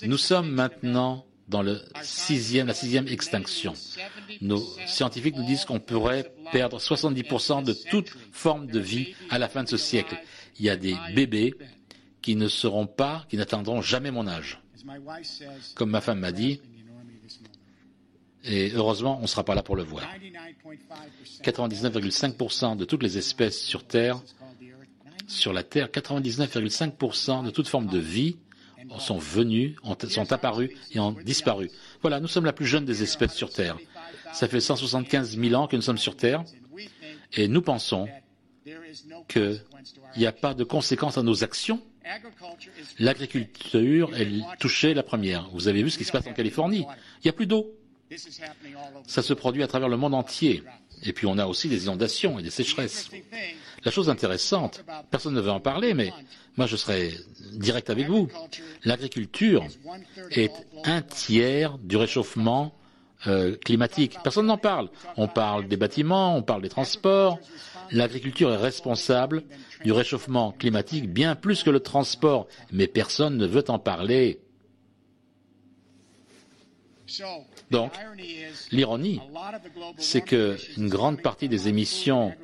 Nous sommes maintenant dans la 6e extinction. Nos scientifiques nous disent qu'on pourrait perdre 70% de toute forme de vie à la fin de ce siècle. Il y a des bébés qui n'atteindront jamais mon âge. Comme ma femme m'a dit, Et heureusement, on ne sera pas là pour le voir. 99,5% de toutes les espèces sur Terre, sur la Terre, 99,5% de toute forme de vie sont venues, sont apparues et ont disparu. Voilà, nous sommes la plus jeune des espèces sur Terre. Ça fait 175 000 ans que nous sommes sur Terre et nous pensons qu'il n'y a pas de conséquences à nos actions. L'agriculture est touchée la première. Vous avez vu ce qui se passe en Californie. Il n'y a plus d'eau. Ça se produit à travers le monde entier. Et puis on a aussi des inondations et des sécheresses. La chose intéressante, personne ne veut en parler, mais moi je serai direct avec vous. L'agriculture est un tiers du réchauffement climatique. Personne n'en parle. On parle des bâtiments, on parle des transports. L'agriculture est responsable du réchauffement climatique bien plus que le transport, mais personne ne veut en parler. Donc, l'ironie, c'est qu'une grande partie des émissions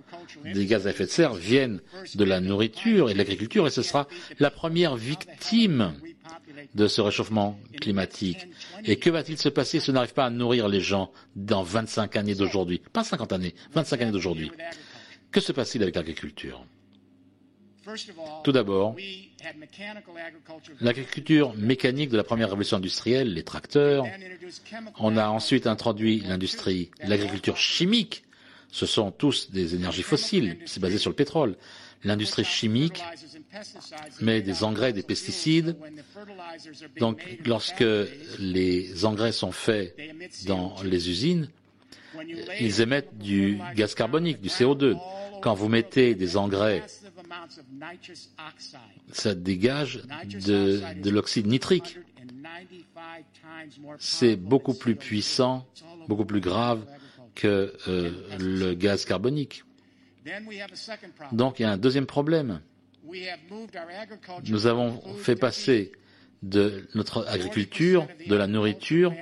des gaz à effet de serre viennent de la nourriture et de l'agriculture, et ce sera la première victime de ce réchauffement climatique. Et que va-t-il se passer si on n'arrive pas à nourrir les gens dans 25 années d'aujourd'hui? Pas 50 années, 25 années d'aujourd'hui. Que se passe-t-il avec l'agriculture? Tout d'abord, l'agriculture mécanique de la première révolution industrielle, les tracteurs. On a ensuite introduit l'agriculture chimique. Ce sont tous des énergies fossiles, c'est basé sur le pétrole. L'industrie chimique met des engrais, des pesticides. Donc, lorsque les engrais sont faits dans les usines, ils émettent du gaz carbonique, du CO2. Quand vous mettez des engrais, ça dégage de l'oxyde nitrique. C'est beaucoup plus puissant, beaucoup plus grave que le gaz carbonique. Donc il y a un deuxième problème. Nous avons fait passer de notre agriculture, de la nourriture,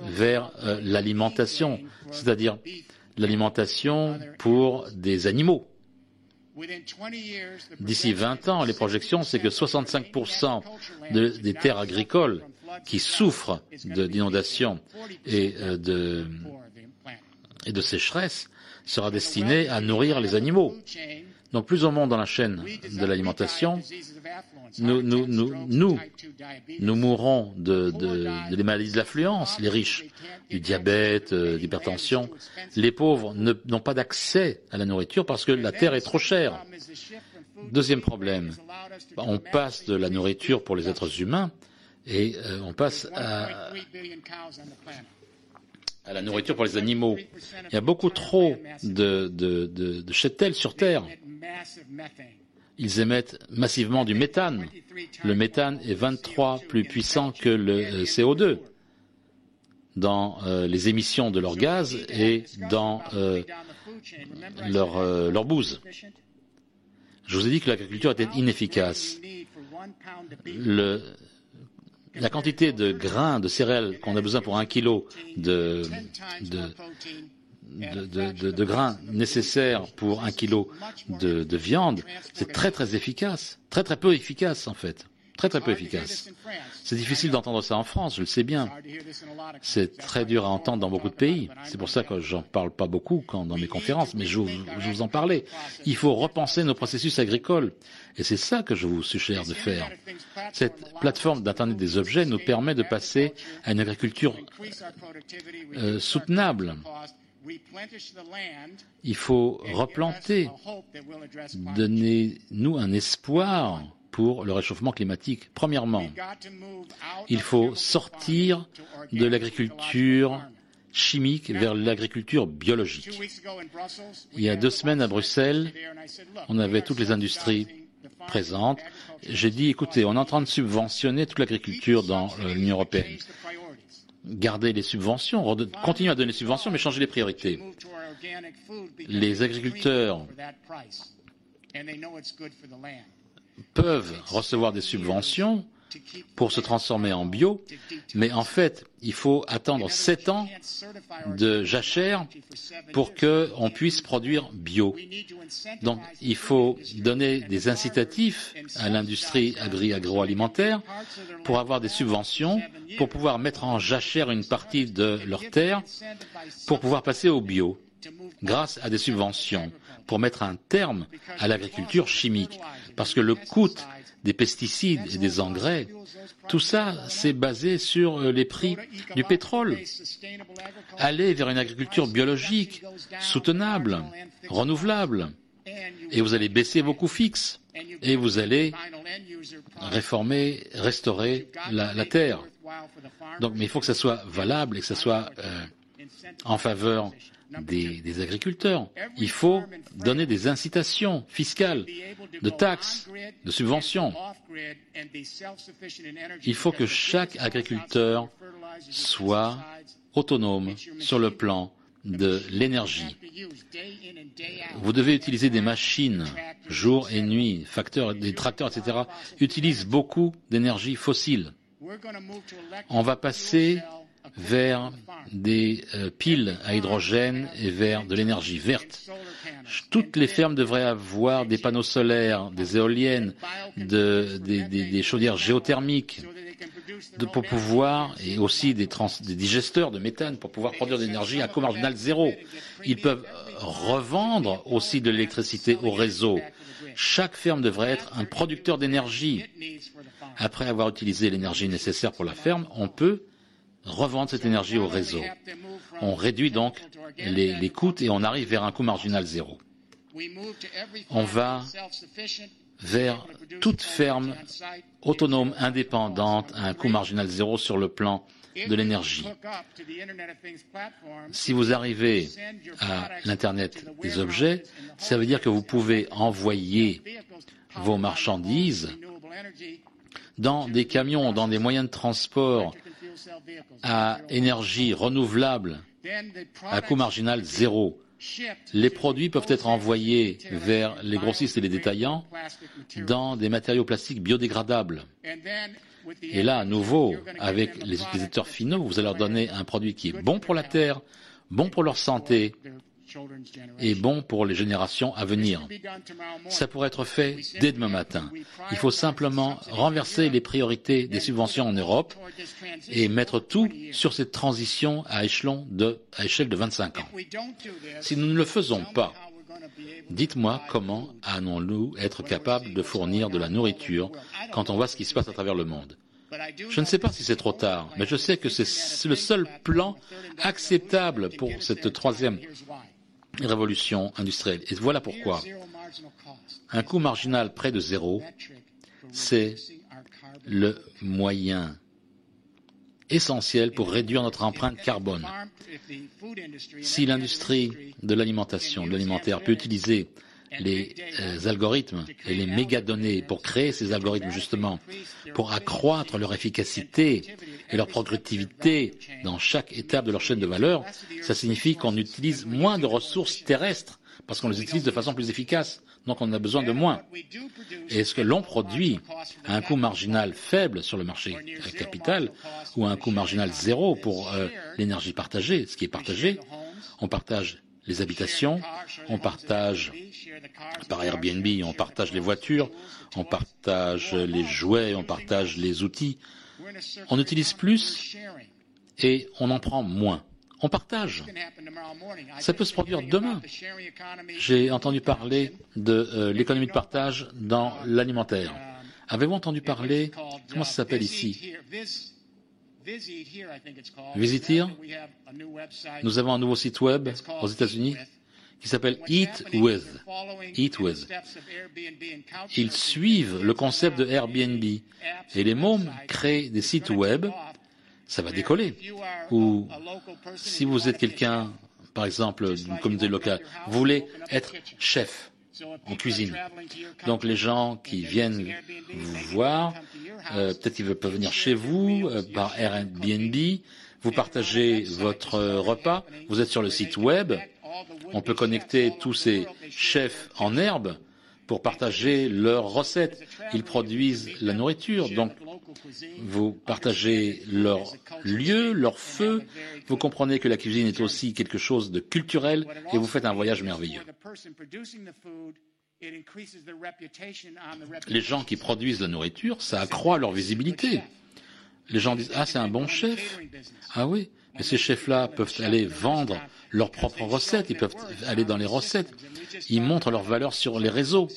vers l'alimentation, c'est-à-dire l'alimentation pour des animaux. D'ici 20 ans, les projections, c'est que 65% des terres agricoles qui souffrent d'inondations et de sécheresse sera destinées à nourrir les animaux. Donc plus on monte dans la chaîne de l'alimentation, nous mourrons des maladies de l'affluence, les riches, du diabète, d'hypertension. Les pauvres n'ont pas d'accès à la nourriture parce que la terre est trop chère. Deuxième problème, on passe de la nourriture pour les êtres humains et on passe à la nourriture pour les animaux. Il y a beaucoup trop de cheptels sur Terre. Ils émettent massivement du méthane. Le méthane est 23 plus puissant que le CO2 dans les émissions de leurs gaz et dans leur bouse. Je vous ai dit que l'agriculture était inefficace. La quantité de grains, de céréales qu'on a besoin pour 1 kilo de grains nécessaires pour 1 kilo de viande, c'est très très efficace, très très peu efficace en fait, très très peu efficace. C'est difficile d'entendre ça en France, je le sais bien. C'est très dur à entendre dans beaucoup de pays. C'est pour ça que j'en parle pas beaucoup dans mes conférences, mais je vous en parlais. Il faut repenser nos processus agricoles. Et c'est ça que je vous suggère de faire. Cette plateforme d'Internet des objets nous permet de passer à une agriculture soutenable. Il faut replanter, donnez-nous un espoir pour le réchauffement climatique. Premièrement, il faut sortir de l'agriculture chimique vers l'agriculture biologique. Il y a 2 semaines à Bruxelles, on avait toutes les industries présentes. J'ai dit, écoutez, on est en train de subventionner toute l'agriculture dans l'Union européenne. Gardez les subventions, continuez à donner les subventions, mais changez les priorités. Les agriculteurs peuvent recevoir des subventions pour se transformer en bio, mais en fait, il faut attendre 7 ans de jachère pour qu'on puisse produire bio. Donc, il faut donner des incitatifs à l'industrie agroalimentaire pour avoir des subventions, pour pouvoir mettre en jachère une partie de leurs terres, pour pouvoir passer au bio, grâce à des subventions, pour mettre un terme à l'agriculture chimique. Parce que le coût des pesticides et des engrais, tout ça, c'est basé sur les prix du pétrole. Allez vers une agriculture biologique, soutenable, renouvelable, et vous allez baisser vos coûts fixes, et vous allez restaurer la terre. Donc, mais il faut que ça soit valable et que ça soit en faveur des agriculteurs. Il faut donner des incitations fiscales, de taxes, de subventions. Il faut que chaque agriculteur soit autonome sur le plan de l'énergie. Vous devez utiliser des machines jour et nuit, des tracteurs, etc. utilisent beaucoup d'énergie fossile. On va passer vers des piles à hydrogène et vers de l'énergie verte. Toutes les fermes devraient avoir des panneaux solaires, des éoliennes, des chaudières géothermiques pour pouvoir, et aussi des digesteurs de méthane pour pouvoir produire de l'énergie à coût marginal zéro. Ils peuvent revendre aussi de l'électricité au réseau. Chaque ferme devrait être un producteur d'énergie. Après avoir utilisé l'énergie nécessaire pour la ferme, on peut revendre cette énergie au réseau. On réduit donc les coûts et on arrive vers un coût marginal zéro. On va vers toute ferme autonome, indépendante, à un coût marginal zéro sur le plan de l'énergie. Si vous arrivez à l'Internet des objets, ça veut dire que vous pouvez envoyer vos marchandises dans des camions, dans des moyens de transport à énergie renouvelable, à coût marginal zéro. Les produits peuvent être envoyés vers les grossistes et les détaillants dans des matériaux plastiques biodégradables. Et là, à nouveau, avec les utilisateurs finaux, vous allez leur donner un produit qui est bon pour la terre, bon pour leur santé et bon pour les générations à venir. Ça pourrait être fait dès demain matin. Il faut simplement renverser les priorités des subventions en Europe et mettre tout sur cette transition à échelle de 25 ans. Si nous ne le faisons pas, dites-moi comment allons-nous être capables de fournir de la nourriture quand on voit ce qui se passe à travers le monde. Je ne sais pas si c'est trop tard, mais je sais que c'est le seul plan acceptable pour cette troisième révolution industrielle. Et voilà pourquoi. Un coût marginal près de zéro, c'est le moyen essentiel pour réduire notre empreinte carbone. Si l'industrie de l'alimentation, de l'alimentaire peut utiliser les algorithmes et les mégadonnées pour créer ces algorithmes justement, pour accroître leur efficacité et leur productivité dans chaque étape de leur chaîne de valeur, ça signifie qu'on utilise moins de ressources terrestres parce qu'on les utilise de façon plus efficace. Donc on a besoin de moins. Et ce que l'on produit à un coût marginal faible sur le marché capital ou à un coût marginal zéro pour l'énergie partagée, ce qui est partagé, on partage les habitations, on partage par Airbnb, on partage les voitures, on partage les jouets, on partage les outils. On utilise plus et on en prend moins. On partage. Ça peut se produire demain. J'ai entendu parler de l'économie de partage dans l'alimentaire. Avez-vous entendu parler, comment ça s'appelle ici? Visit Here. Nous avons un nouveau site web aux États-Unis qui s'appelle Eat With. Eat With. Ils suivent le concept de Airbnb et les mômes créent des sites web. Ça va décoller. Ou si vous êtes quelqu'un, par exemple, d'une communauté locale, vous voulez être chef en cuisine. Donc les gens qui viennent vous voir, peut-être qu'ils peuvent venir chez vous par Airbnb, vous partagez votre repas, vous êtes sur le site web, on peut connecter tous ces chefs en herbe pour partager leurs recettes. Ils produisent la nourriture, donc vous partagez leur lieu, leur feu. Vous comprenez que la cuisine est aussi quelque chose de culturel et vous faites un voyage merveilleux. Les gens qui produisent la nourriture, ça accroît leur visibilité. Les gens disent « Ah, c'est un bon chef !» Ah oui, mais ces chefs-là peuvent aller vendre leurs propres recettes, ils peuvent aller dans les recettes, ils montrent leurs valeurs sur les réseaux.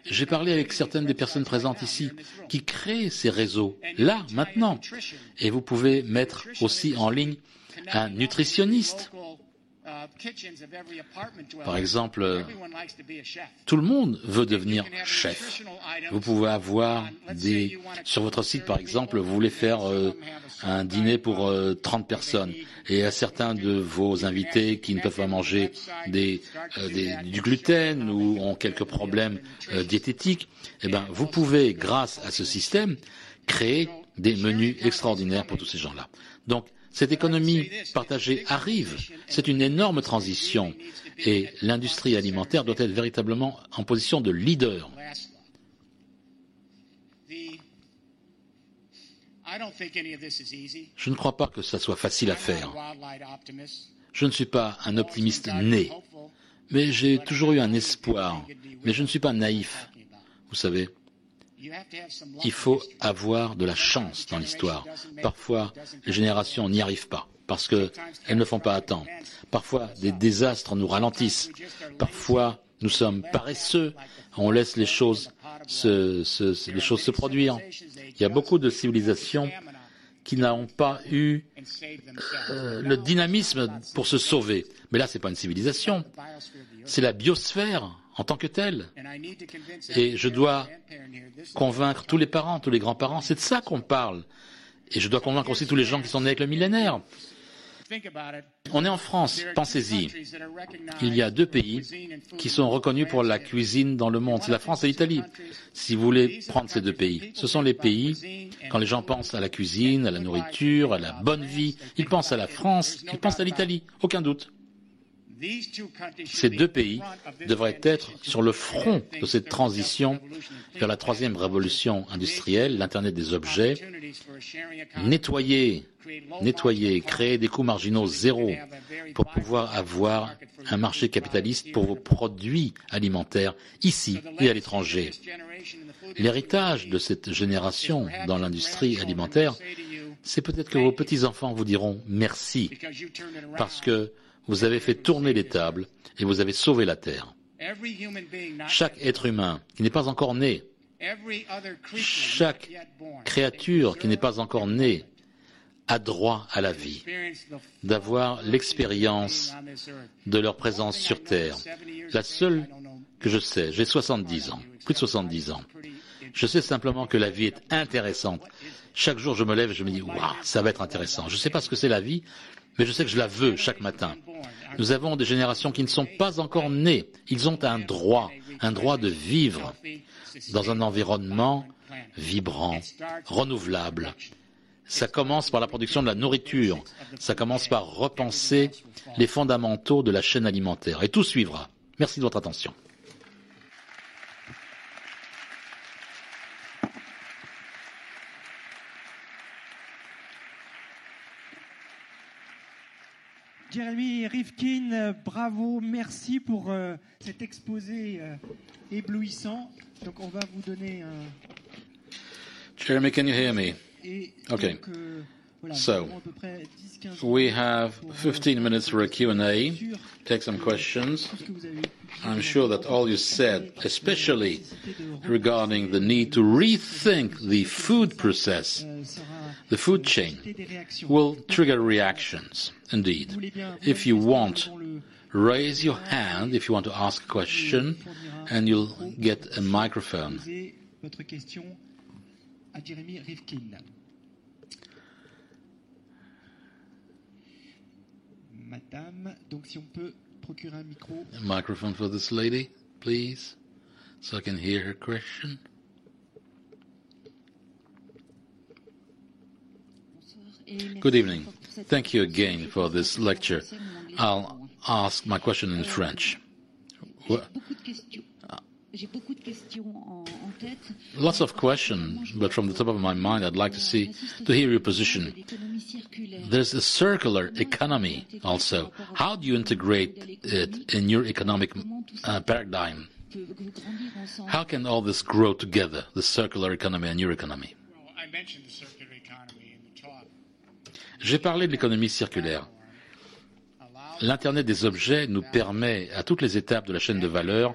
J'ai parlé avec certaines des personnes présentes ici qui créent ces réseaux, là, maintenant. Et vous pouvez mettre aussi en ligne un nutritionniste. Par exemple, tout le monde veut devenir chef. Vous pouvez avoir sur votre site, par exemple, vous voulez faire un dîner pour 30 personnes et à certains de vos invités qui ne peuvent pas manger du gluten ou ont quelques problèmes diététiques, eh ben, vous pouvez, grâce à ce système, créer des menus extraordinaires pour tous ces gens-là. Donc, cette économie partagée arrive. C'est une énorme transition et l'industrie alimentaire doit être véritablement en position de leader. Je ne crois pas que ça soit facile à faire. Je ne suis pas un optimiste né, mais j'ai toujours eu un espoir. Mais je ne suis pas naïf. Vous savez, il faut avoir de la chance dans l'histoire. Parfois, les générations n'y arrivent pas parce qu'elles ne font pas attendre. Parfois, des désastres nous ralentissent. Parfois, nous sommes paresseux. On laisse les choses se produire. Il y a beaucoup de civilisations qui n'ont pas eu le dynamisme pour se sauver. Mais là, ce n'est pas une civilisation. C'est la biosphère en tant que telle. Et je dois convaincre tous les parents, tous les grands-parents, c'est de ça qu'on parle. Et je dois convaincre aussi tous les gens qui sont nés avec le millénaire. On est en France, pensez-y. Il y a 2 pays qui sont reconnus pour la cuisine dans le monde, c'est la France et l'Italie. Si vous voulez prendre ces 2 pays, ce sont les pays, quand les gens pensent à la cuisine, à la nourriture, à la bonne vie, ils pensent à la France, ils pensent à l'Italie, aucun doute. Ces 2 pays devraient être sur le front de cette transition vers la 3e révolution industrielle, l'Internet des objets, nettoyer, créer des coûts marginaux zéro pour pouvoir avoir un marché capitaliste pour vos produits alimentaires ici et à l'étranger. L'héritage de cette génération dans l'industrie alimentaire, c'est peut-être que vos petits-enfants vous diront merci parce que vous avez fait tourner les tables et vous avez sauvé la Terre. Chaque être humain qui n'est pas encore né, chaque créature qui n'est pas encore née a droit à la vie, d'avoir l'expérience de leur présence sur Terre. La seule que je sais, j'ai 70 ans, plus de 70 ans. Je sais simplement que la vie est intéressante. Chaque jour, je me lève et je me dis, waouh, ça va être intéressant. Je ne sais pas ce que c'est la vie, mais je sais que je la veux chaque matin. Nous avons des générations qui ne sont pas encore nées. Ils ont un droit de vivre dans un environnement vibrant, renouvelable. Ça commence par la production de la nourriture. Ça commence par repenser les fondamentaux de la chaîne alimentaire. Et tout suivra. Merci de votre attention. Jeremy Rifkin, bravo, merci pour cet exposé éblouissant. Donc on va vous donner un... Jeremy, can you hear me? Okay. So, we have 15 minutes for a Q&A. Take some questions. I'm sure that all you said, especially regarding the need to rethink the food process, the food chain, will trigger reactions, indeed. If you want, raise your hand if you want to ask a question, and you'll get a microphone. Madame, donc si on peut procurer un micro. A microphone for this lady, please, so I can hear her question. Good evening. Thank you again for this lecture. I'll ask my question in French. J'ai beaucoup de questions en tête. Lots of questions, but from the top of my mind, I'd like to hear your position. There's a circular economy also. How do you integrate it in your economic paradigm? How can all this grow together, the circular economy and your economy? J'ai parlé de l'économie circulaire. L'Internet des objets nous permet, à toutes les étapes de la chaîne de valeur,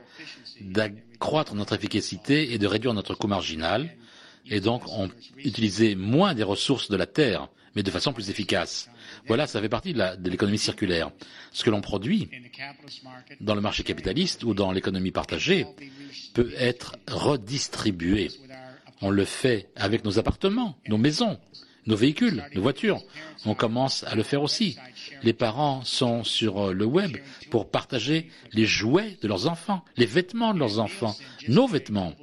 d'accroître notre efficacité et de réduire notre coût marginal, et donc utiliser moins des ressources de la Terre, mais de façon plus efficace. Voilà, ça fait partie de l'économie circulaire. Ce que l'on produit dans le marché capitaliste ou dans l'économie partagée peut être redistribué. On le fait avec nos appartements, nos maisons, nos véhicules, nos voitures. On commence à le faire aussi. Les parents sont sur le web pour partager les jouets de leurs enfants, les vêtements de leurs enfants, nos vêtements.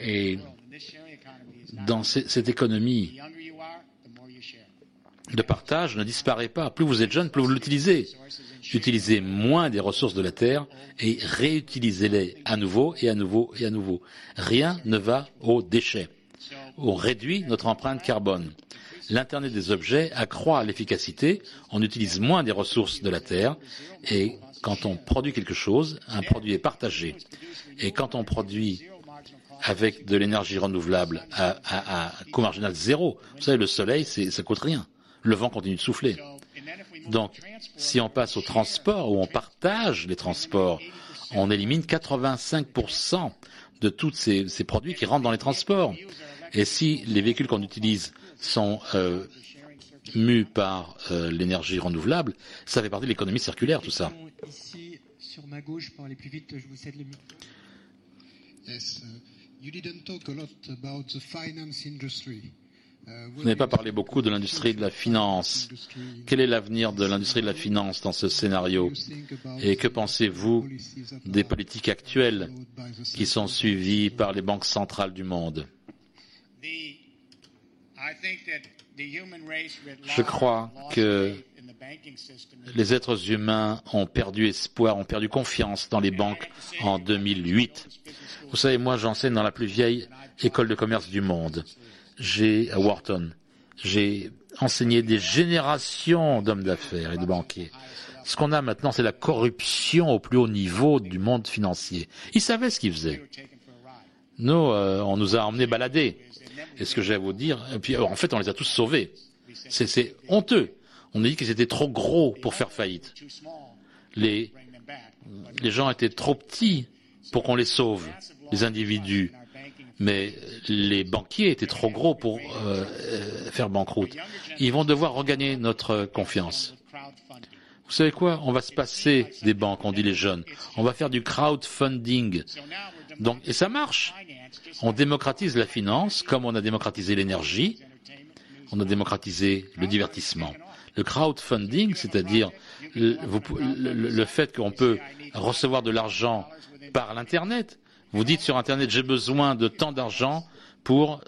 Et dans cette économie de partage ne disparaît pas. Plus vous êtes jeune, plus vous l'utilisez. Utilisez moins des ressources de la Terre et réutilisez-les à nouveau et à nouveau et à nouveau. Rien ne va aux déchets. On réduit notre empreinte carbone. L'Internet des objets accroît l'efficacité, on utilise moins des ressources de la Terre et quand on produit quelque chose, un produit est partagé. Et quand on produit avec de l'énergie renouvelable à coût marginal zéro, vous savez, le soleil, ça coûte rien. Le vent continue de souffler. Donc, si on passe au transport, où on partage les transports, on élimine 85% de tous ces produits qui rentrent dans les transports. Et si les véhicules qu'on utilise sont mus par l'énergie renouvelable, ça fait partie de l'économie circulaire, tout ça. Ici, sur ma gauche, pour aller plus vite, je vous cède le micro. Yes, you didn't talk a lot about the finance industry. Vous n'avez pas parlé beaucoup de l'industrie de la finance. Quel est l'avenir de l'industrie de la finance dans ce scénario? Et que pensez-vous des politiques actuelles qui sont suivies par les banques centrales du monde? Je crois que les êtres humains ont perdu espoir, ont perdu confiance dans les banques en 2008. Vous savez, moi j'enseigne dans la plus vieille école de commerce du monde. À Wharton. J'ai enseigné des générations d'hommes d'affaires et de banquiers. Ce qu'on a maintenant, c'est la corruption au plus haut niveau du monde financier. Ils savaient ce qu'ils faisaient. Nous, on nous a emmenés balader. Et ce que j'ai à vous dire, et puis en fait, on les a tous sauvés. C'est honteux. On a dit qu'ils étaient trop gros pour faire faillite. Les gens étaient trop petits pour qu'on les sauve, les individus. Mais les banquiers étaient trop gros pour faire banqueroute. Ils vont devoir regagner notre confiance. Vous savez quoi? On va se passer des banques, on dit les jeunes. On va faire du crowdfunding. Donc, et ça marche. On démocratise la finance comme on a démocratisé l'énergie. On a démocratisé le divertissement. Le crowdfunding, c'est-à-dire le fait qu'on peut recevoir de l'argent par l'Internet. Vous dites sur Internet, j'ai besoin de tant d'argent pour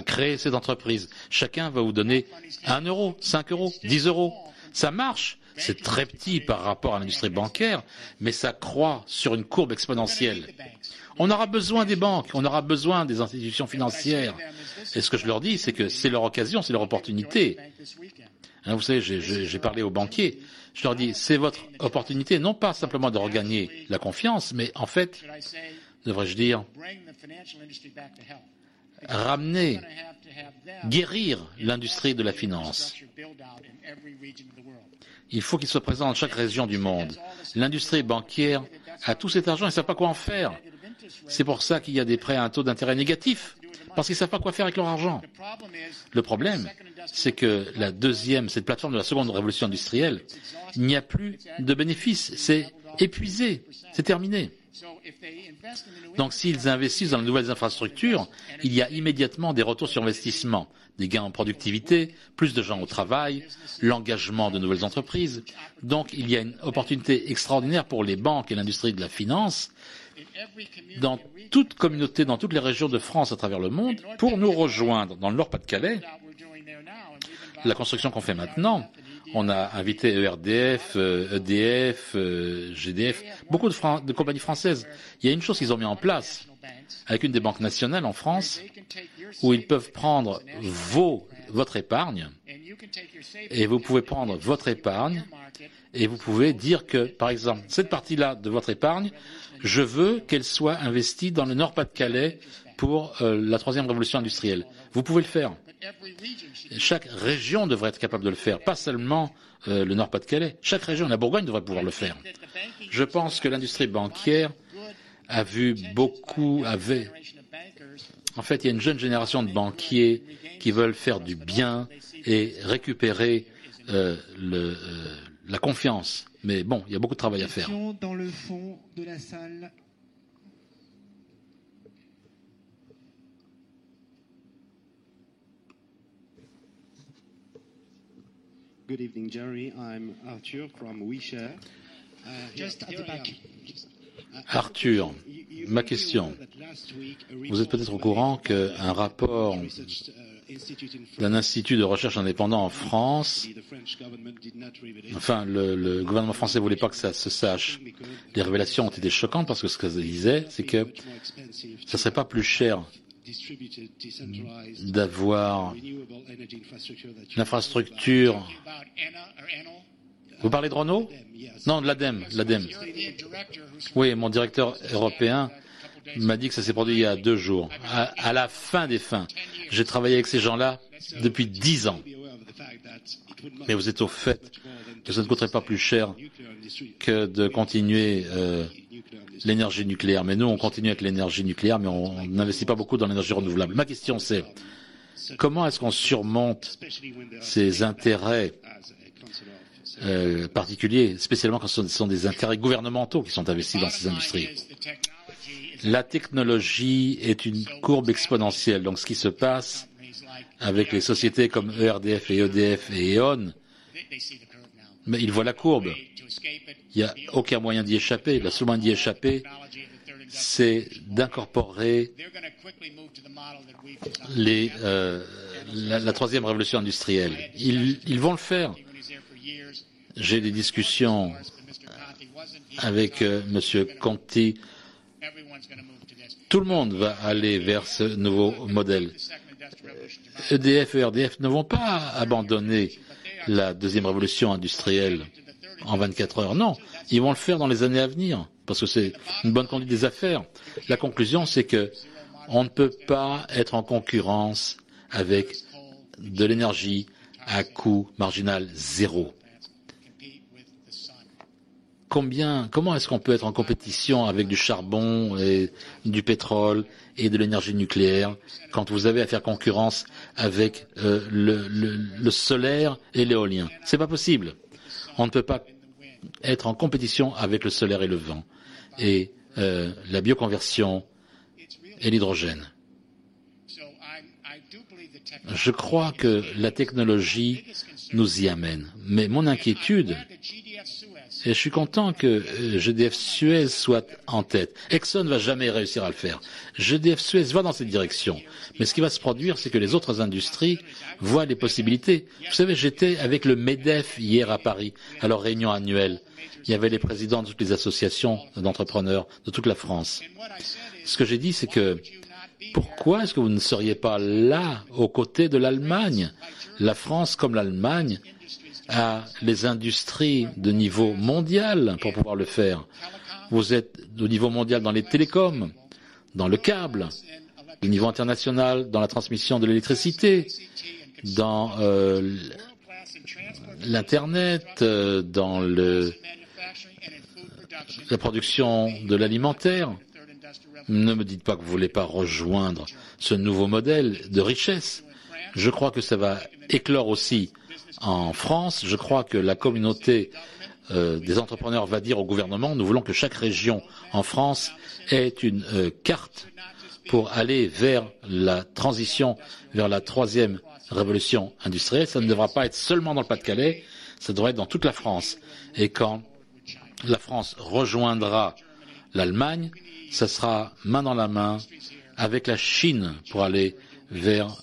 créer cette entreprise. Chacun va vous donner 1 euro, 5 euros, 10 euros. Ça marche. C'est très petit par rapport à l'industrie bancaire, mais ça croît sur une courbe exponentielle. On aura besoin des banques, on aura besoin des institutions financières. Et ce que je leur dis, c'est que c'est leur occasion, c'est leur opportunité. Hein, vous savez, j'ai parlé aux banquiers. Je leur dis, c'est votre opportunité, non pas simplement de regagner la confiance, mais en fait, devrais-je dire, ramener, guérir l'industrie de la finance. Il faut qu'il soit présent dans chaque région du monde. L'industrie bancaire a tout cet argent, ils ne savent pas quoi en faire. C'est pour ça qu'il y a des prêts à un taux d'intérêt négatif, parce qu'ils ne savent pas quoi faire avec leur argent. Le problème, c'est que cette plateforme de la seconde révolution industrielle, il n'y a plus de bénéfices, c'est épuisé, c'est terminé. Donc s'ils investissent dans de nouvelles infrastructures, il y a immédiatement des retours sur investissement, des gains en productivité, plus de gens au travail, l'engagement de nouvelles entreprises. Donc il y a une opportunité extraordinaire pour les banques et l'industrie de la finance dans toute communauté, dans toutes les régions de France à travers le monde, pour nous rejoindre dans le Nord-Pas-de-Calais. La construction qu'on fait maintenant, On a invité ERDF, EDF, GDF, beaucoup de compagnies françaises. Il y a une chose qu'ils ont mis en place avec une des banques nationales en France où ils peuvent prendre votre épargne et vous pouvez prendre votre épargne et vous pouvez dire que, par exemple, cette partie-là de votre épargne, je veux qu'elle soit investie dans le Nord-Pas-de-Calais pour la troisième révolution industrielle. Vous pouvez le faire. Chaque région devrait être capable de le faire, pas seulement le Nord-Pas-de-Calais. Chaque région, la Bourgogne devrait pouvoir le faire. Je pense que l'industrie bancaire a vu beaucoup, en fait, il y a une jeune génération de banquiers qui veulent faire du bien et récupérer la confiance. Mais bon, il y a beaucoup de travail à faire. Dans le fond de la salle. Good evening, Jerry. I'm Arthur from WeShare. Just at the back. Arthur, ma question. Vous êtes peut-être au courant qu'un rapport d'un institut de recherche indépendant en France, enfin, le gouvernement français ne voulait pas que ça se sache. Les révélations ont été choquantes parce que ce que ça disait, c'est que ça ne serait pas plus cher d'avoir une infrastructure. Vous parlez de Renault? Non, de l'ADEME. Oui, mon directeur européen m'a dit que ça s'est produit il y a 2 jours. À la fin des fins. J'ai travaillé avec ces gens-là depuis 10 ans. Mais vous êtes au fait que ça ne coûterait pas plus cher que de continuer l'énergie nucléaire. Mais nous, on continue avec l'énergie nucléaire, mais on n'investit pas beaucoup dans l'énergie renouvelable. Ma question, c'est comment est-ce qu'on surmonte ces intérêts particuliers, spécialement quand ce sont des intérêts gouvernementaux qui sont investis dans ces industries? La technologie est une courbe exponentielle. Donc, ce qui se passe avec les sociétés comme ERDF et EDF et E.ON, mais ils voient la courbe. Il n'y a aucun moyen d'y échapper. Le seul moyen d'y échapper, c'est d'incorporer la troisième révolution industrielle. Ils vont le faire. J'ai des discussions avec M. Conti. Tout le monde va aller vers ce nouveau modèle. EDF et ERDF ne vont pas abandonner la deuxième révolution industrielle en 24 heures. Non, ils vont le faire dans les années à venir, parce que c'est une bonne conduite des affaires. La conclusion, c'est que on ne peut pas être en concurrence avec de l'énergie à coût marginal zéro. Comment est-ce qu'on peut être en compétition avec du charbon et du pétrole et de l'énergie nucléaire quand vous avez à faire concurrence avec le solaire et l'éolien? C'est pas possible. On ne peut pas être en compétition avec le solaire et le vent et la bioconversion et l'hydrogène. Je crois que la technologie nous y amène. Mais mon inquiétude, et je suis content que GDF Suez soit en tête. Exxon ne va jamais réussir à le faire. GDF Suez va dans cette direction. Mais ce qui va se produire, c'est que les autres industries voient les possibilités. Vous savez, j'étais avec le MEDEF hier à Paris, à leur réunion annuelle. Il y avait les présidents de toutes les associations d'entrepreneurs de toute la France. Ce que j'ai dit, c'est que pourquoi est-ce que vous ne seriez pas là, aux côtés de l'Allemagne? La France, comme l'Allemagne, a les industries de niveau mondial pour pouvoir le faire. Vous êtes au niveau mondial dans les télécoms, dans le câble, au niveau international dans la transmission de l'électricité, dans l'Internet, dans la production de l'alimentaire. Ne me dites pas que vous ne voulez pas rejoindre ce nouveau modèle de richesse. Je crois que ça va éclore aussi en France. Je crois que la communauté des entrepreneurs va dire au gouvernement, nous voulons que chaque région en France ait une carte pour aller vers la transition vers la troisième révolution industrielle. Ça ne devra pas être seulement dans le Pas-de-Calais, ça devrait être dans toute la France. Et quand la France rejoindra l'Allemagne, ça sera main dans la main avec la Chine pour aller vers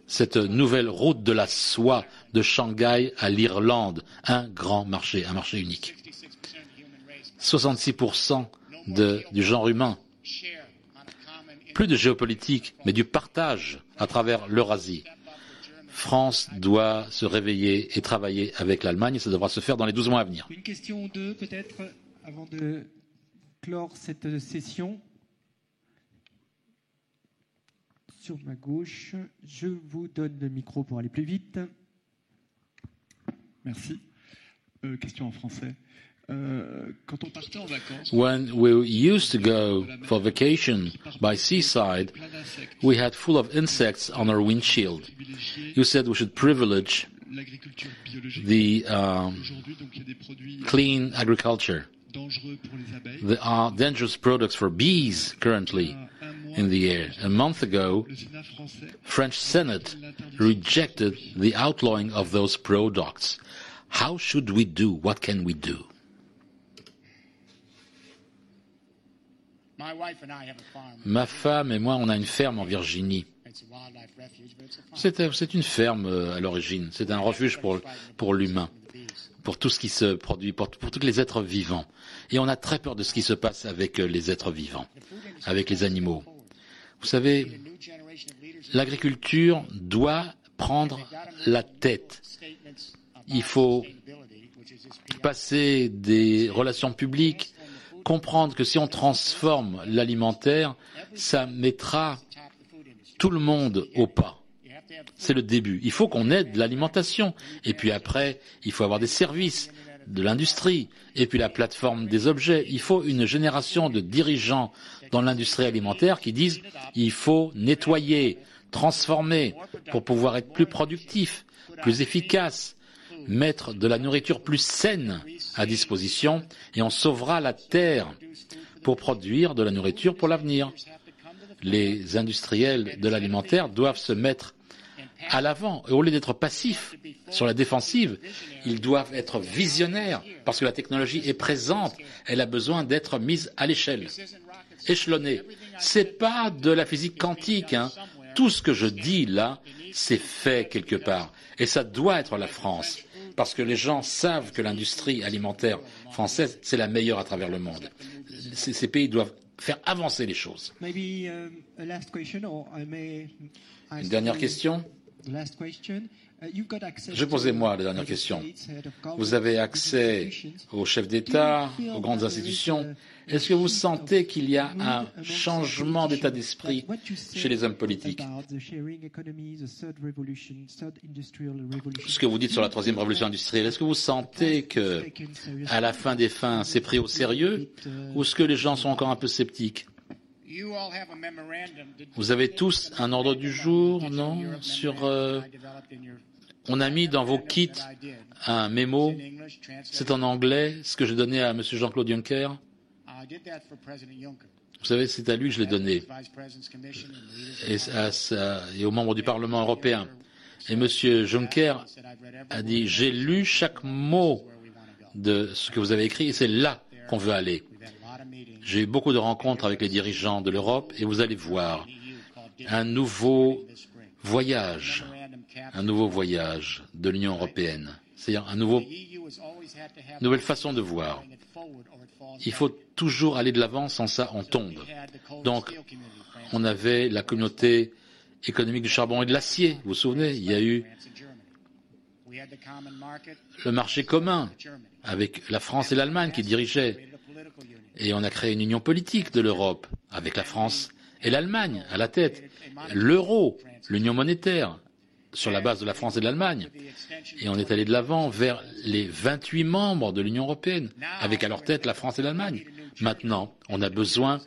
cette nouvelle route de la soie de Shanghai à l'Irlande, un grand marché, un marché unique. 66% du genre humain. Plus de géopolitique, mais du partage à travers l'Eurasie. France doit se réveiller et travailler avec l'Allemagne, et ça devra se faire dans les 12 mois à venir. Une question ou deux, peut-être, avant de clore cette session. Sur ma gauche, je vous donne le micro pour aller plus vite. Merci. Question en français. Quand on partait en vacances, When we used to go for vacation by seaside, we had full of insects on our windshield. You said we should privilege l'agriculture biologique. the Aujourd'hui, donc, il y a des produits clean agriculture. dangereux pour les abeilles. There are dangerous products for bees currently in the air. A month ago, Le Sénat français French Senate rejected the outlawing of those products. How should we do? What can we do? Ma femme et moi, on a une ferme en Virginie. C'est une ferme à l'origine. C'est un refuge pour l'humain, pour tout ce qui se produit, pour tous les êtres vivants. Et on a très peur de ce qui se passe avec les êtres vivants, avec les animaux. Vous savez, l'agriculture doit prendre la tête. Il faut passer des relations publiques, comprendre que si on transforme l'alimentaire, ça mettra tout le monde au pas. C'est le début. Il faut qu'on aide l'alimentation. Et puis après, il faut avoir des services, de l'industrie, et puis la plateforme des objets. Il faut une génération de dirigeants dans l'industrie alimentaire qui disent il faut nettoyer, transformer pour pouvoir être plus productif, plus efficace, mettre de la nourriture plus saine à disposition et on sauvera la terre pour produire de la nourriture pour l'avenir. Les industriels de l'alimentaire doivent se mettre à l'avant et au lieu d'être passifs sur la défensive, ils doivent être visionnaires parce que la technologie est présente, elle a besoin d'être mise à l'échelle, échelonnée. C'est pas de la physique quantique, hein. Tout ce que je dis là, c'est fait quelque part et ça doit être la France. Parce que les gens savent que l'industrie alimentaire française, c'est la meilleure à travers le monde. Ces pays doivent faire avancer les choses. Une dernière question? Je posais moi la dernière question. Vous avez accès aux chefs d'État, aux grandes institutions. Est-ce que vous sentez qu'il y a un changement d'état d'esprit chez les hommes politiques? Ce que vous dites sur la troisième révolution industrielle, est-ce que vous sentez que, à la fin des fins, c'est pris au sérieux, ou est-ce que les gens sont encore un peu sceptiques? Vous avez tous un ordre du jour, non? On a mis dans vos kits un mémo. C'est en anglais, ce que j'ai donné à M. Jean-Claude Juncker. Vous savez, c'est à lui que je l'ai donné. Et aux membres du Parlement européen. Et M. Juncker a dit, j'ai lu chaque mot de ce que vous avez écrit et c'est là qu'on veut aller. J'ai eu beaucoup de rencontres avec les dirigeants de l'Europe et vous allez voir un nouveau voyage de l'Union européenne. C'est-à-dire une nouvelle façon de voir. Il faut toujours aller de l'avant, sans ça on tombe. Donc, on avait la communauté économique du charbon et de l'acier, vous vous souvenez, il y a eu le marché commun avec la France et l'Allemagne qui dirigeaient. Et on a créé une union politique de l'Europe avec la France et l'Allemagne à la tête. L'euro, l'union monétaire, sur la base de la France et de l'Allemagne. Et on est allé de l'avant vers les 28 membres de l'Union européenne, avec à leur tête la France et l'Allemagne. Maintenant, on a besoin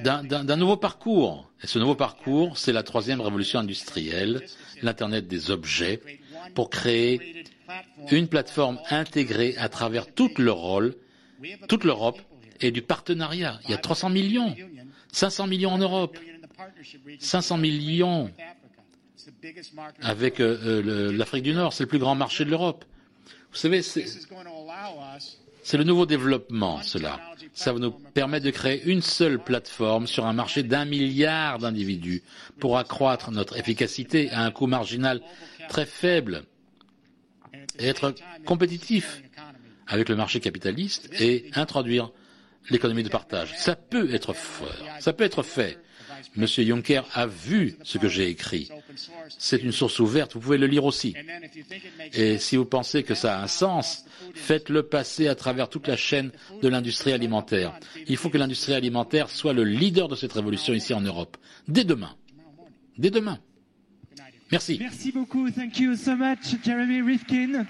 d'un nouveau parcours. Et ce nouveau parcours, c'est la troisième révolution industrielle, l'Internet des objets, pour créer une plateforme intégrée à travers toute l'Europe et du partenariat. Il y a 300 millions, 500 millions en Europe, 500 millions avec l'Afrique du Nord, c'est le plus grand marché de l'Europe. Vous savez, C'est le nouveau développement, cela. Ça va nous permettre de créer une seule plateforme sur un marché d'1 milliard d'individus pour accroître notre efficacité à un coût marginal très faible et être compétitif avec le marché capitaliste et introduire l'économie de partage. Ça peut être fait. Monsieur Juncker a vu ce que j'ai écrit. C'est une source ouverte, vous pouvez le lire aussi. Et si vous pensez que ça a un sens, faites-le passer à travers toute la chaîne de l'industrie alimentaire. Il faut que l'industrie alimentaire soit le leader de cette révolution ici en Europe. Dès demain. Dès demain. Merci. Merci beaucoup. Thank you so much, Jeremy Rifkin.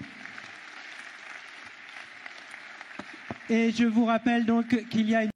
Et je vous rappelle donc qu'il y a une